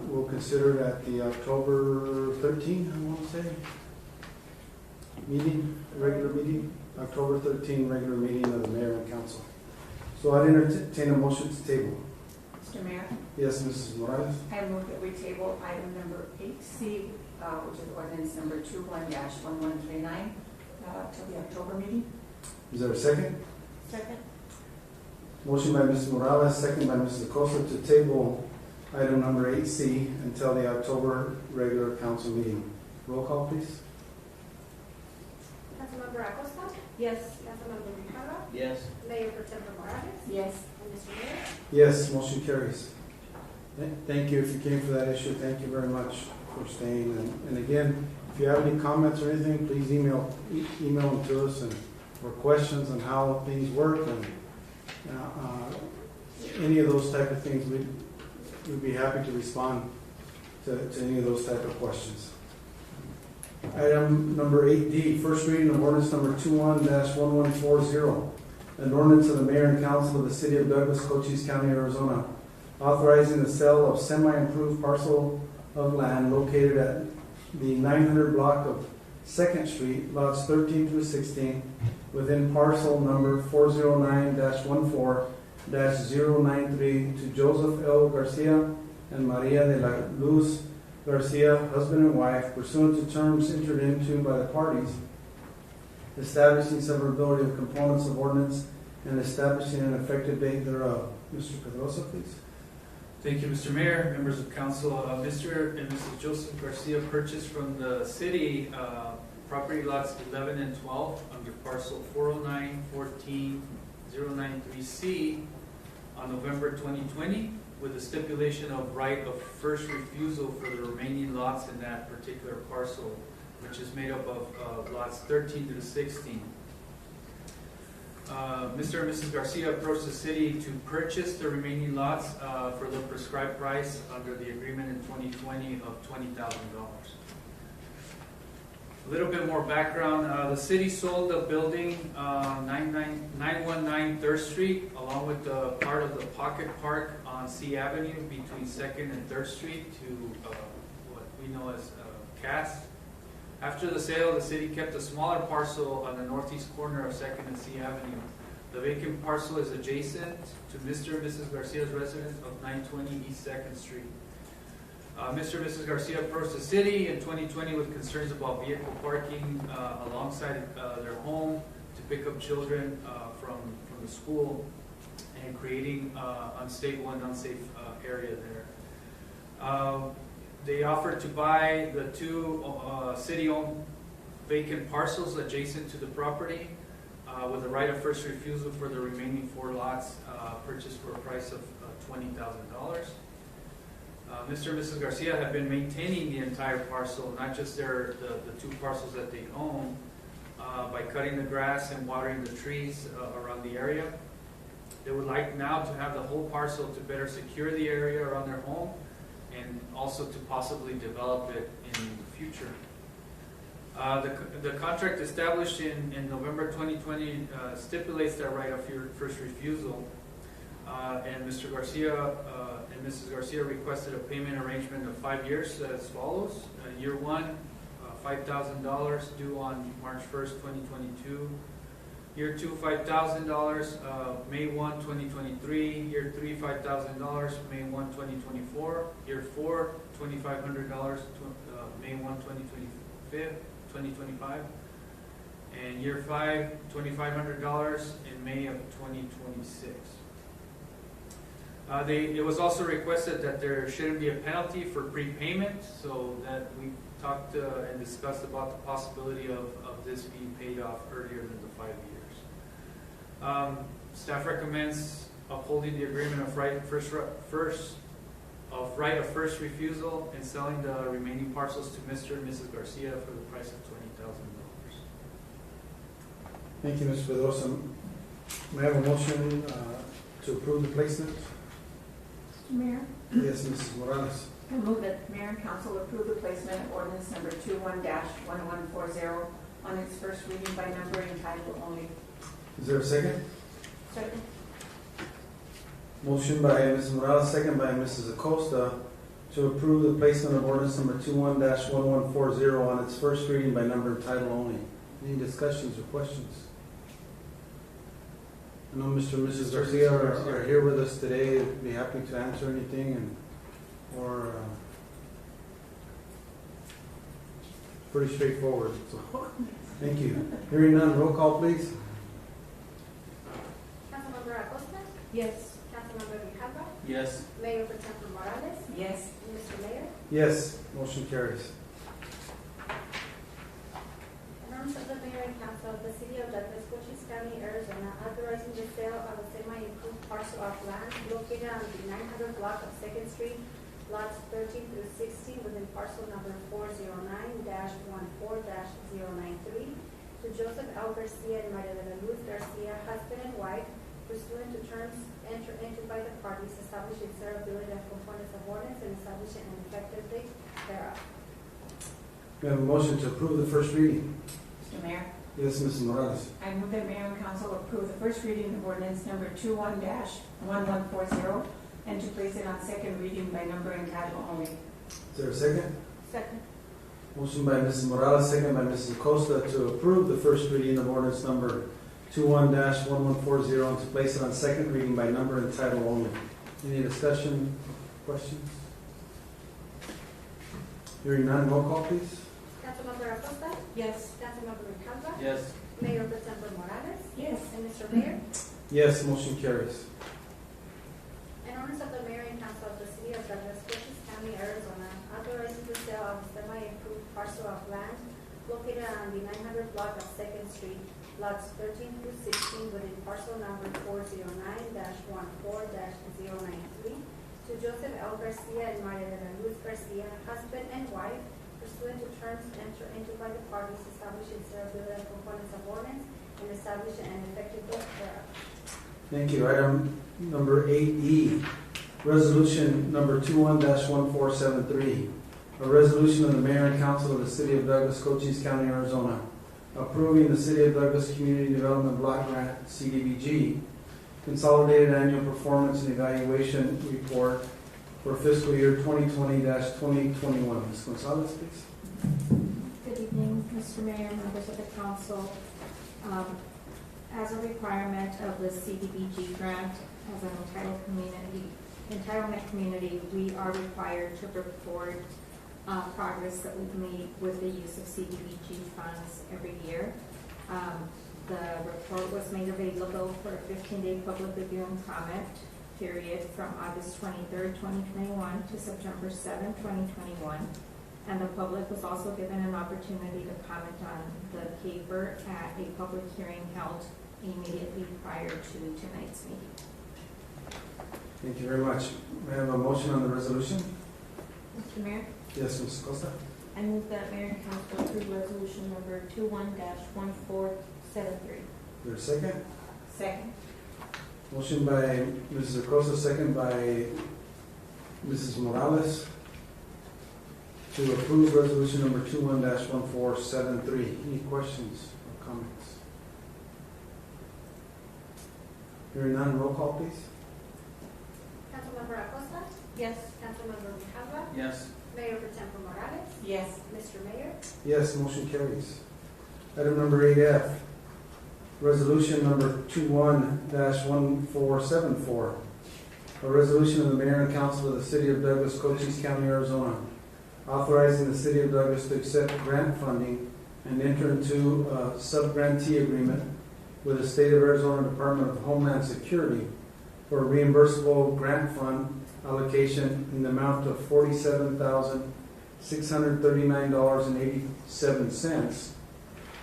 we'll consider it at the October 13th, I want to say, meeting, regular meeting. October 13th, regular meeting of the Mayor and Council. So I'd entertain a motion to table. Mr. Mayor, Yes, Mrs. Morales. I move that we table item number 8C, which is ordinance number 21-1139, till the October meeting. Is there a second? Second. Motion by Mrs. Morales, second by Mrs. Acosta to table item number 8C until the October regular council meeting. Roll call, please. Councilmember Acosta? Yes. Councilmember Ricardo? Yes. Mayor Pro Tem Morales? Yes. And Mr. Mayor? Yes, motion carries. Thank you if you came for that issue. Thank you very much for staying. And again, if you have any comments or anything, please email them to us or questions on how things work and any of those type of things. We'd be happy to respond to any of those type of questions. Item number 8D, first reading of ordinance number 21-1140, an ordinance of the Mayor and Council of the City of Douglas, Cochise County, Arizona, authorizing the sale of semi-improved parcel of land located at the 900 block of 2nd Street, lots 13 through 16, within parcel number 409-14-093 to Joseph L. Garcia and Maria de la Luz Garcia, husband and wife, pursuant to terms entered into by the parties, establishing severability of components of ordinance and establishing an effective date thereof. Mr. Pedrosa, please. Thank you, Mr. Mayor, members of council. Mr. and Mrs. Joseph Garcia purchased from the city property lots 11 and 12 under parcel 409-14-093C on November 2020 with a stipulation of right of first refusal for the remaining lots in that particular parcel, which is made up of lots 13 through 16. Mr. and Mrs. Garcia approached the city to purchase the remaining lots for the prescribed price under the agreement in 2020 of $20,000. A little bit more background. The city sold the building 919 3rd Street along with the part of the Pocket Park on C Avenue between 2nd and 3rd Street to what we know as Cass. After the sale, the city kept a smaller parcel on the northeast corner of 2nd and C Avenue. The vacant parcel is adjacent to Mr. and Mrs. Garcia's residence of 920 East 2nd Street. Mr. and Mrs. Garcia approached the city in 2020 with concerns about vehicle parking alongside their home to pick up children from the school and creating unstable and unsafe area there. They offered to buy the two city-owned vacant parcels adjacent to the property with a right of first refusal for the remaining 4 lots purchased for a price of $20,000. Mr. and Mrs. Garcia have been maintaining the entire parcel, not just the 2 parcels that they own, by cutting the grass and watering the trees around the area. They would like now to have the whole parcel to better secure the area around their home and also to possibly develop it in the future. The contract established in November 2020 stipulates that right of first refusal, and Mr. Garcia and Mrs. Garcia requested a payment arrangement of 5 years as follows. Year 1, $5,000 due on March 1st, 2022. Year 2, $5,000, May 1, 2023. Year 3, $5,000, May 1, 2024. Year 4, $2,500, May 1, 2025. And year 5, $2,500 in May of 2026. It was also requested that there shouldn't be a penalty for prepayment, so that we talked and discussed about the possibility of this being paid off earlier than the 5 years. Staff recommends upholding the agreement of right of first refusal and selling the remaining parcels to Mr. and Mrs. Garcia for the price of $20,000. Thank you, Mr. Pedrosa. May I have a motion to approve the placement? Mr. Mayor, Yes, Mrs. Morales. I move that Mayor and Council approve the placement of ordinance number 21-1140 on its first reading by number and title only. Is there a second? Second. Motion by Mrs. Morales, second by Mrs. Acosta, to approve the placement of ordinance number 21-1140 on its first reading by number and title only. Any discussions or questions? I know Mr. and Mrs. Garcia are here with us today. They'd be happy to answer anything, or pretty straightforward. So, thank you. Hearing none, roll call, please. Councilmember Acosta? Yes. Councilmember Grijalva? Yes. Mayor Pro Tem Morales? Yes. Mr. Mayor? Yes, motion carries. An ordinance of the Mayor and Council of the City of Douglas, Cochise County, Arizona, authorizing the sale of a semi-improved parcel of land located on the 900 block of 2nd Street, lots 13 through 16, within parcel number 409-14-093, to Joseph L. Garcia and Maria de la Luz Garcia, husband and wife, pursuant to terms entered into by the parties, establishing severability of components of ordinance and establishing an effective date thereof. We have a motion to approve the first reading. Mr. Mayor, Yes, Mrs. Morales. I move that Mayor and Council approve the first reading of ordinance number 21-1140 and to place it on second reading by number and title only. Is there a second? Second. Motion by Mrs. Morales, second by Mrs. Acosta, to approve the first reading of ordinance number 21-1140 and to place it on second reading by number and title only. Any discussion, questions? Hearing none, roll call, please. Councilmember Acosta? Yes. Councilmember Grijalva? Yes. Mayor Pro Tem Morales? Yes. And Mr. Mayor? Yes, motion carries. An ordinance of the Mayor and Council of the City of Douglas, Cochise County, Arizona, authorizing the sale of a semi-improved parcel of land located on the 900 block of 2nd Street, lots 13 through 16, within parcel number 409-14-093, to Joseph L. Garcia and Maria de la Luz Garcia, husband and wife, pursuant to terms entered into by the parties, establishing severability of components of ordinance and establishing an effective date thereof. Thank you. Item number 8E, resolution number 21-1473. A resolution of the Mayor and Council of the City of Douglas, Cochise County, Arizona, approving the City of Douglas Community Development Block Grant, Cdbg, Consolidated Annual Performance and Evaluation Report for fiscal year 2020-2021. Ms. Gonzalez, please. Good evening, Mr. Mayor, members of the council. As a requirement of the CDBG grant, as an entitlement community, we are required to report progress that we've made with the use of CDBG funds every year. The report was made available for a 15-day public review and comment period from August 23rd, 2021 to September 7th, 2021. And the public was also given an opportunity to comment on the paper at a public hearing held immediately prior to tonight's meeting. Thank you very much. May I have a motion on the resolution? Mr. Mayor, Yes, Ms. Costa? I move that Mayor and Council approve resolution number 21-1473. Is there a second? Second. Motion by Mrs. Acosta, second by Mrs. Morales to approve resolution number 21-1473. Any questions or comments? Hearing none, roll call please. Councilmember Acosta? Yes. Councilmember Grijalva? Yes. Mayor Pro Tem Morales? Yes. Mr. Mayor? Yes, motion carries. Item number 8F, resolution number 21-1474. A resolution of the Mayor and Council of the City of Douglas, Cochise County, Arizona, authorizing the City of Douglas to accept grant funding and enter into a sub-grantee agreement with the State of Arizona Department of Homeland Security for a reimbursable grant fund allocation in the amount of $47,639.87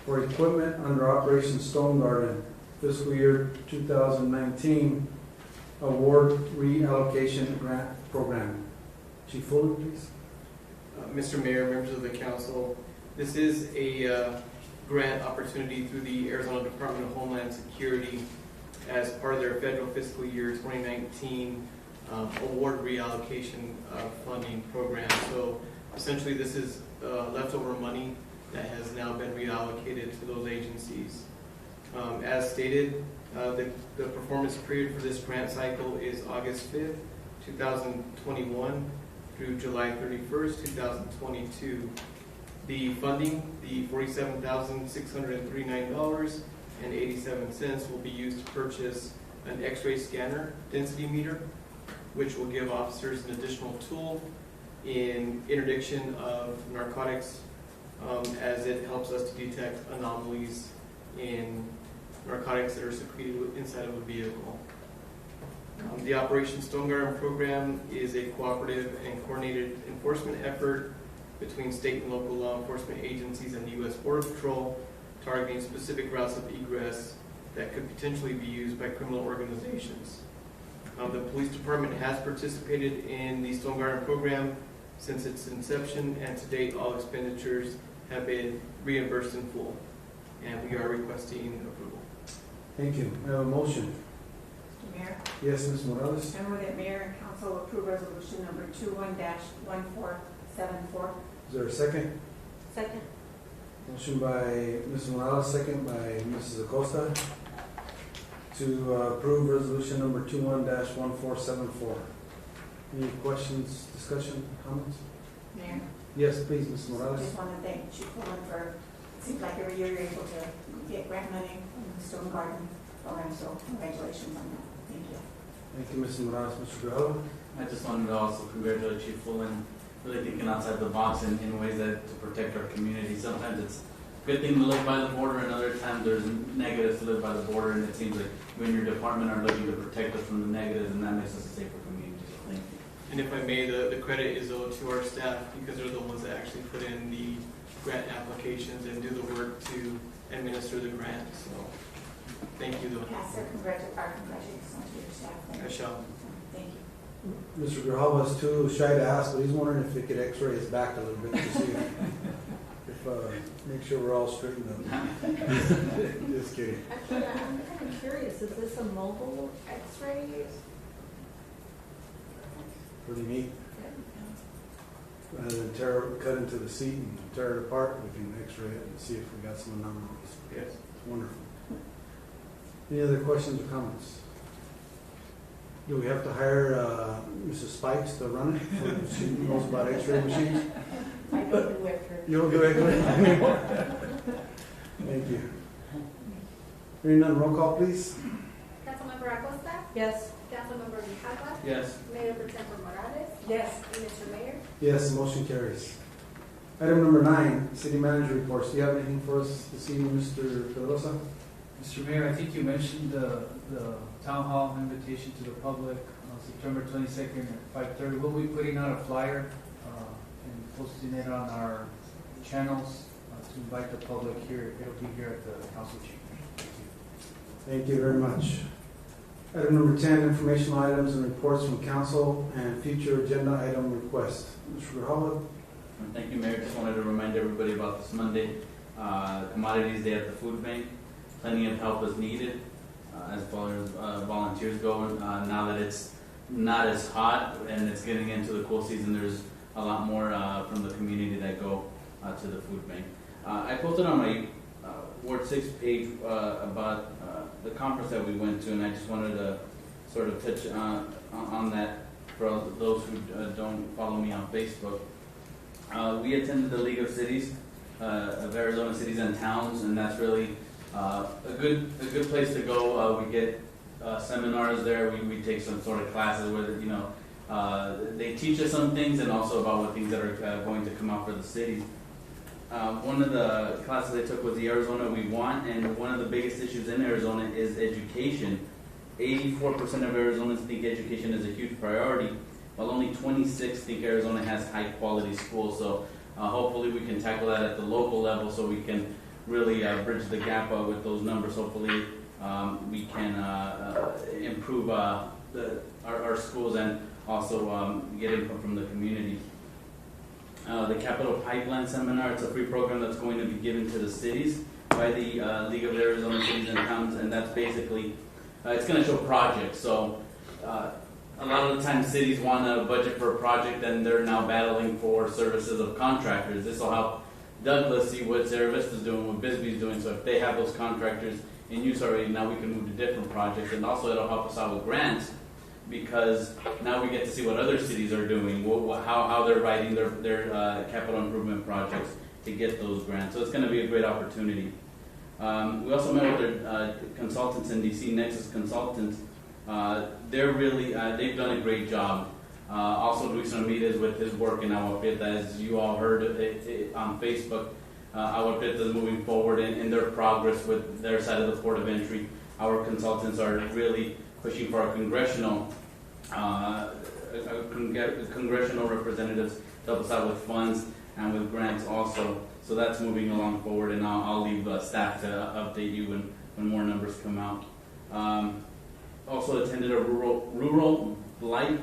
for equipment under Operation Stone Garden fiscal year 2019 award reallocation grant program. Chief Fuller, please. Mr. Mayor, members of the council, this is a grant opportunity through the Arizona Department of Homeland Security as part of their federal fiscal year 2019 award reallocation funding program. So essentially this is leftover money that has now been reallocated to those agencies. As stated, the performance period for this grant cycle is August 5th, 2021 through July 31st, 2022. The funding, the $47,639.87 will be used to purchase an X-ray scanner density meter, which will give officers an additional tool in interdiction of narcotics as it helps us to detect anomalies in narcotics that are secreted inside of a vehicle. The Operation Stone Garden program is a cooperative and coordinated enforcement effort between state and local law enforcement agencies and the U.S. Border Patrol, targeting specific routes of egress that could potentially be used by criminal organizations. The police department has participated in the Stone Garden program since its inception, and to date all expenditures have been reimbursed in full, and we are requesting approval. Thank you. I have a motion. Mr. Mayor, Yes, Ms. Morales. I move that Mayor and Council approve resolution number 21-1474. Is there a second? Second. Motion by Ms. Morales, second by Mrs. Acosta to approve resolution number 21-1474. Any questions, discussion, comments? Mayor, Yes, please, Ms. I Morales. just want to thank Chief Fulton for, it seems like every year you're able to get grant money from the Stone Garden program, so congratulations on that. Thank you. Thank you, Mrs. Morales. Mr. Grijalva? I just wanted to also congratulate Chief Fullen, really thinking outside the box in ways that to protect our community. Sometimes it's a good thing to live by the border, and other times there's negatives to live by the border, and it seems like you and your department are looking to protect us from the negatives, and that makes us a safer community. So thank you. And if I may, the credit is owed to our staff because they're the ones that actually put in the grant applications and do the work to administer the grant. So thank you, though. Pass their congratulations on to your staff. I shall. Thank you. Mr. Grijalva is too shy to ask, but he's wondering if he could x-ray his back a little bit to see if make sure we're all straightened up. Just kidding. Actually, I'm kind of curious, is this a mobile x-ray? Pretty neat. Rather than cut into the seat and tear it apart, we can x-ray it and see if we got some anomalies. Yes. It's wonderful. Any other questions or comments? Do we have to hire Mrs. Spikes to run it? She knows about x-ray machines? I don't do it for. You don't do x-ray anymore? Thank you. Hearing none, roll call please. Councilmember Acosta? Yes. Councilmember Grijalva? Yes. Mayor Pro Tem Morales? Yes. And Mr. Mayor? Yes, motion carries. Item number 9, city manager reports. Do you have anything for us this evening, Mr. Pedrosa? Mr. Mayor, I think you mentioned the town hall invitation to the public on September 22nd at 5:30. We'll be putting out a flyer and posting it on our channels, to invite the public here. It'll be here at the council chamber. Thank you very much. Item number 10, informational items and reports from council and future agenda item request. Mr. Grijalva. Thank you, Mayor. Just wanted to remind everybody about this Monday, Commodities Day at the Food Bank. Plenty of help is needed as far as volunteers go. Now that it's not as hot and it's getting into the cool season, there's a lot more from the community that go to the food bank. I posted on my Ward 6 page about the conference that we went to, and I just wanted to sort of touch on that for those who don't follow me on Facebook. We attended the League of Cities, of Arizona Cities and Towns, and that's really a good place to go. We get seminars there. We take some sort of classes where they teach us some things and also about what things that are going to come out for the city. One of the classes I took was the Arizona We Want, and one of the biggest issues in Arizona is education. 84% of Arizonans think education is a huge priority, while only 26% think Arizona has high quality schools. So hopefully we can tackle that at the local level so we can really bridge the gap with those numbers. Hopefully we can improve our schools and also get input from the community. The Capital Pipeline Seminar, it's a free program that's going to be given to the cities by the League of Arizona Cities and Towns, and that's basically, it's going to show projects. So a lot of the time cities want a budget for a project and they're now battling for services of contractors. This will help Douglas see what Sierra Vista is doing, what Bisbee's doing. So if they have those contractors in use already, now we can move to different projects. And also it'll help us out with grants, because now we get to see what other cities are doing, how they're writing their capital improvement projects to get those grants. So it's going to be a great opportunity. We also met with their consultants in DC, Nexus Consultants. They're really, they've done a great job. Also Luis Ramirez with his work in Agua Prieta, as you all heard on Facebook. Agua Prieta is moving forward in their progress with their side of the port of entry. Our consultants are really pushing for our congressional representatives to help us out with funds and with grants also. So that's moving along forward, and I'll leave staff to update you when more numbers come out. Also attended a rural blight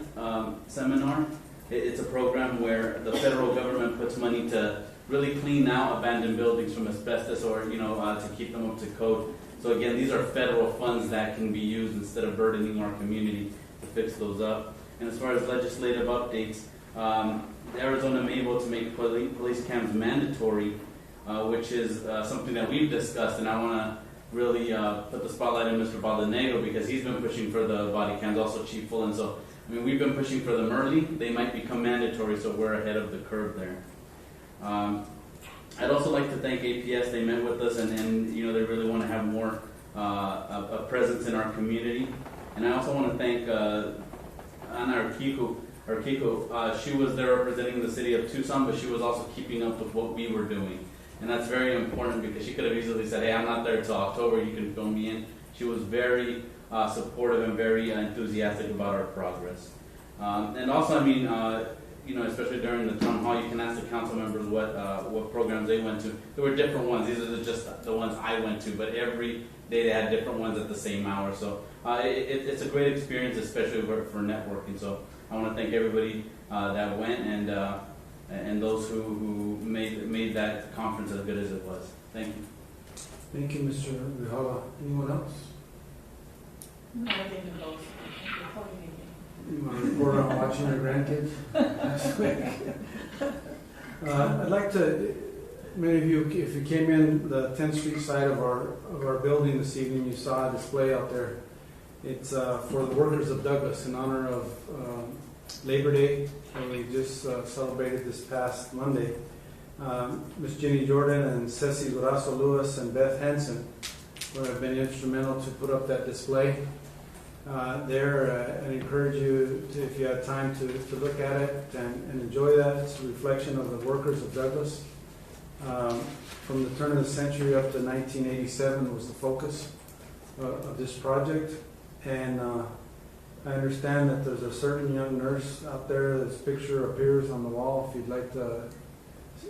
seminar. It's a program where the federal government puts money to really clean out abandoned buildings from asbestos or to keep them up to code. So again, these are federal funds that can be used instead of burdening our community to fix those up. And as far as legislative updates, Arizona may be able to make police cams mandatory, which is something that we've discussed, and I want to really put the spotlight on Mr. Valdenegro because he's been pushing for the body cams, also Chief Fullen. So, I mean, we've been pushing for them early. They might become mandatory, so we're ahead of the curve there. I'd also like to thank APS. They met with us, and they really want to have more a presence in our community. And I also want to thank Ana Arquico. She was there representing the city of Tucson, but she was also keeping up with what we were doing. And that's very important because she could have easily said, hey, I'm not there until October, you can fill me in. She was very supportive and very enthusiastic about our progress. And also, I mean, especially during the town hall, you can ask the council members what programs they went to. There were different ones. These are just the ones I went to, but every day they had different ones at the same hour. So it's a great experience, especially for networking. So I want to thank everybody that went and those who made that conference as good as it was. Thank you. Thank you, Mr. Grijalva. Anyone else? No, I didn't go. You want to report on watching your grandkids last week? I'd like to, many of you, if you came in the 10th Street side of our building this evening, you saw a display out there. It's for the workers of Douglas in honor of Labor Day, and we just celebrated this past Monday. Miss Jenny Jordan and Ceci Durazo Lewis and Beth Hansen have been instrumental to put up that display there. I encourage you to, if you have time, to look at it and enjoy that. It's a reflection of the workers of Douglas. From the turn of the century up to 1987 was the focus of this project. And I understand that there's a certain young nurse out there. This picture appears on the wall if you'd like to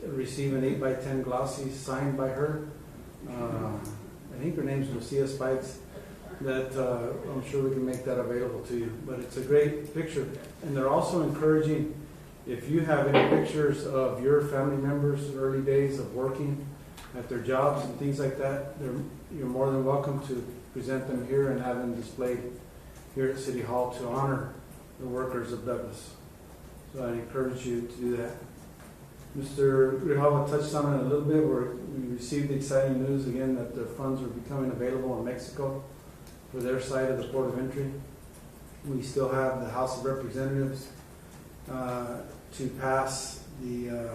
receive an 8x10 glossy signed by her. I think her name's Lucia Spikes. That I'm sure we can make that available to you. But it's a great picture. And they're also encouraging, if you have any pictures of your family members' early days of working at their jobs and things like that, you're more than welcome to present them here and have them displayed here at City Hall to honor the workers of Douglas. So I encourage you to do that. Mr. Grijalva touched on it a little bit, where we received exciting news again that the funds are becoming available in Mexico for their side of the port of entry. We still have the House of Representatives to pass the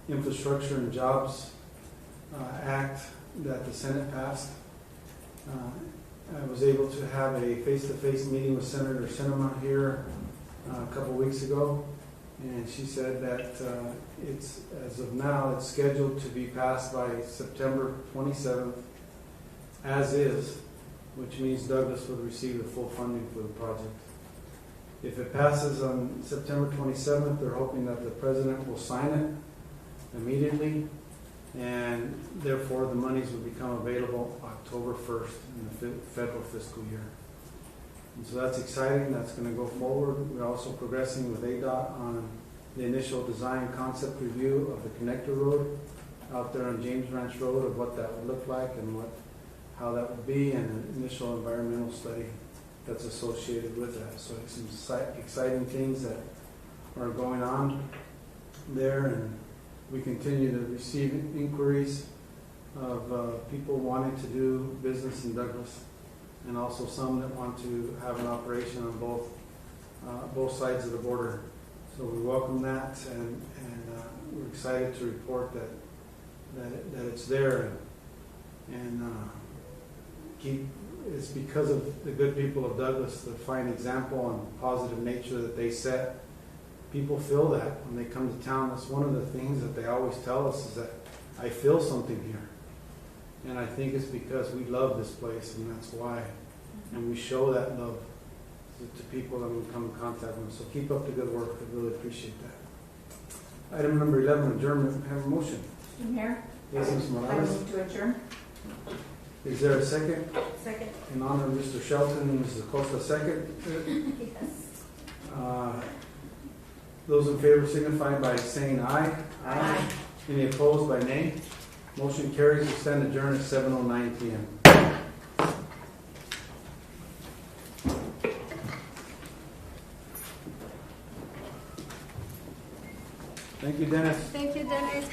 Infrastructure and Jobs Act that the Senate passed. I was able to have a face-to-face meeting with Senator Sinema here a couple weeks ago, and she said that it's, as of now, it's scheduled to be passed by September 27th, as is, which means Douglas would receive the full funding for the project. If it passes on September 27th, they're hoping that the President will sign it immediately, and therefore the monies will become available October 1st in the federal fiscal year. And so that's exciting. That's going to go forward. We're also progressing with ADOT on the initial design concept review of the connector road out there on James Ranch Road, of what that would look like and how that would be, and an initial environmental study that's associated with that. So it's some exciting things that are going on there, and we continue to receive inquiries of people wanting to do business in Douglas, and also some that want to have an operation on both sides of the border. So we welcome that, and we're excited to report that it's there, and it's because of the good people of Douglas, the fine example and positive nature that they set. People feel that when they come to town. That's one of the things that they always tell us, is that I feel something here. And I think it's because we love this place, and that's why. And we show that love to people that we come in contact with. So keep up the good work. I really appreciate that. Item number 11, adjournment. Have a motion. Mr. Mayor? Yes, Ms. I Morales. move to adjourn. Is there a second? Second. In honor of Mr. Shelton, Mrs. Acosta, second. Yes. Those in favor signify by saying aye. Aye. Any opposed by nay? Motion carries. We stand adjourned at 7:09 p.m. Thank you, Dennis. Thank you, Dennis.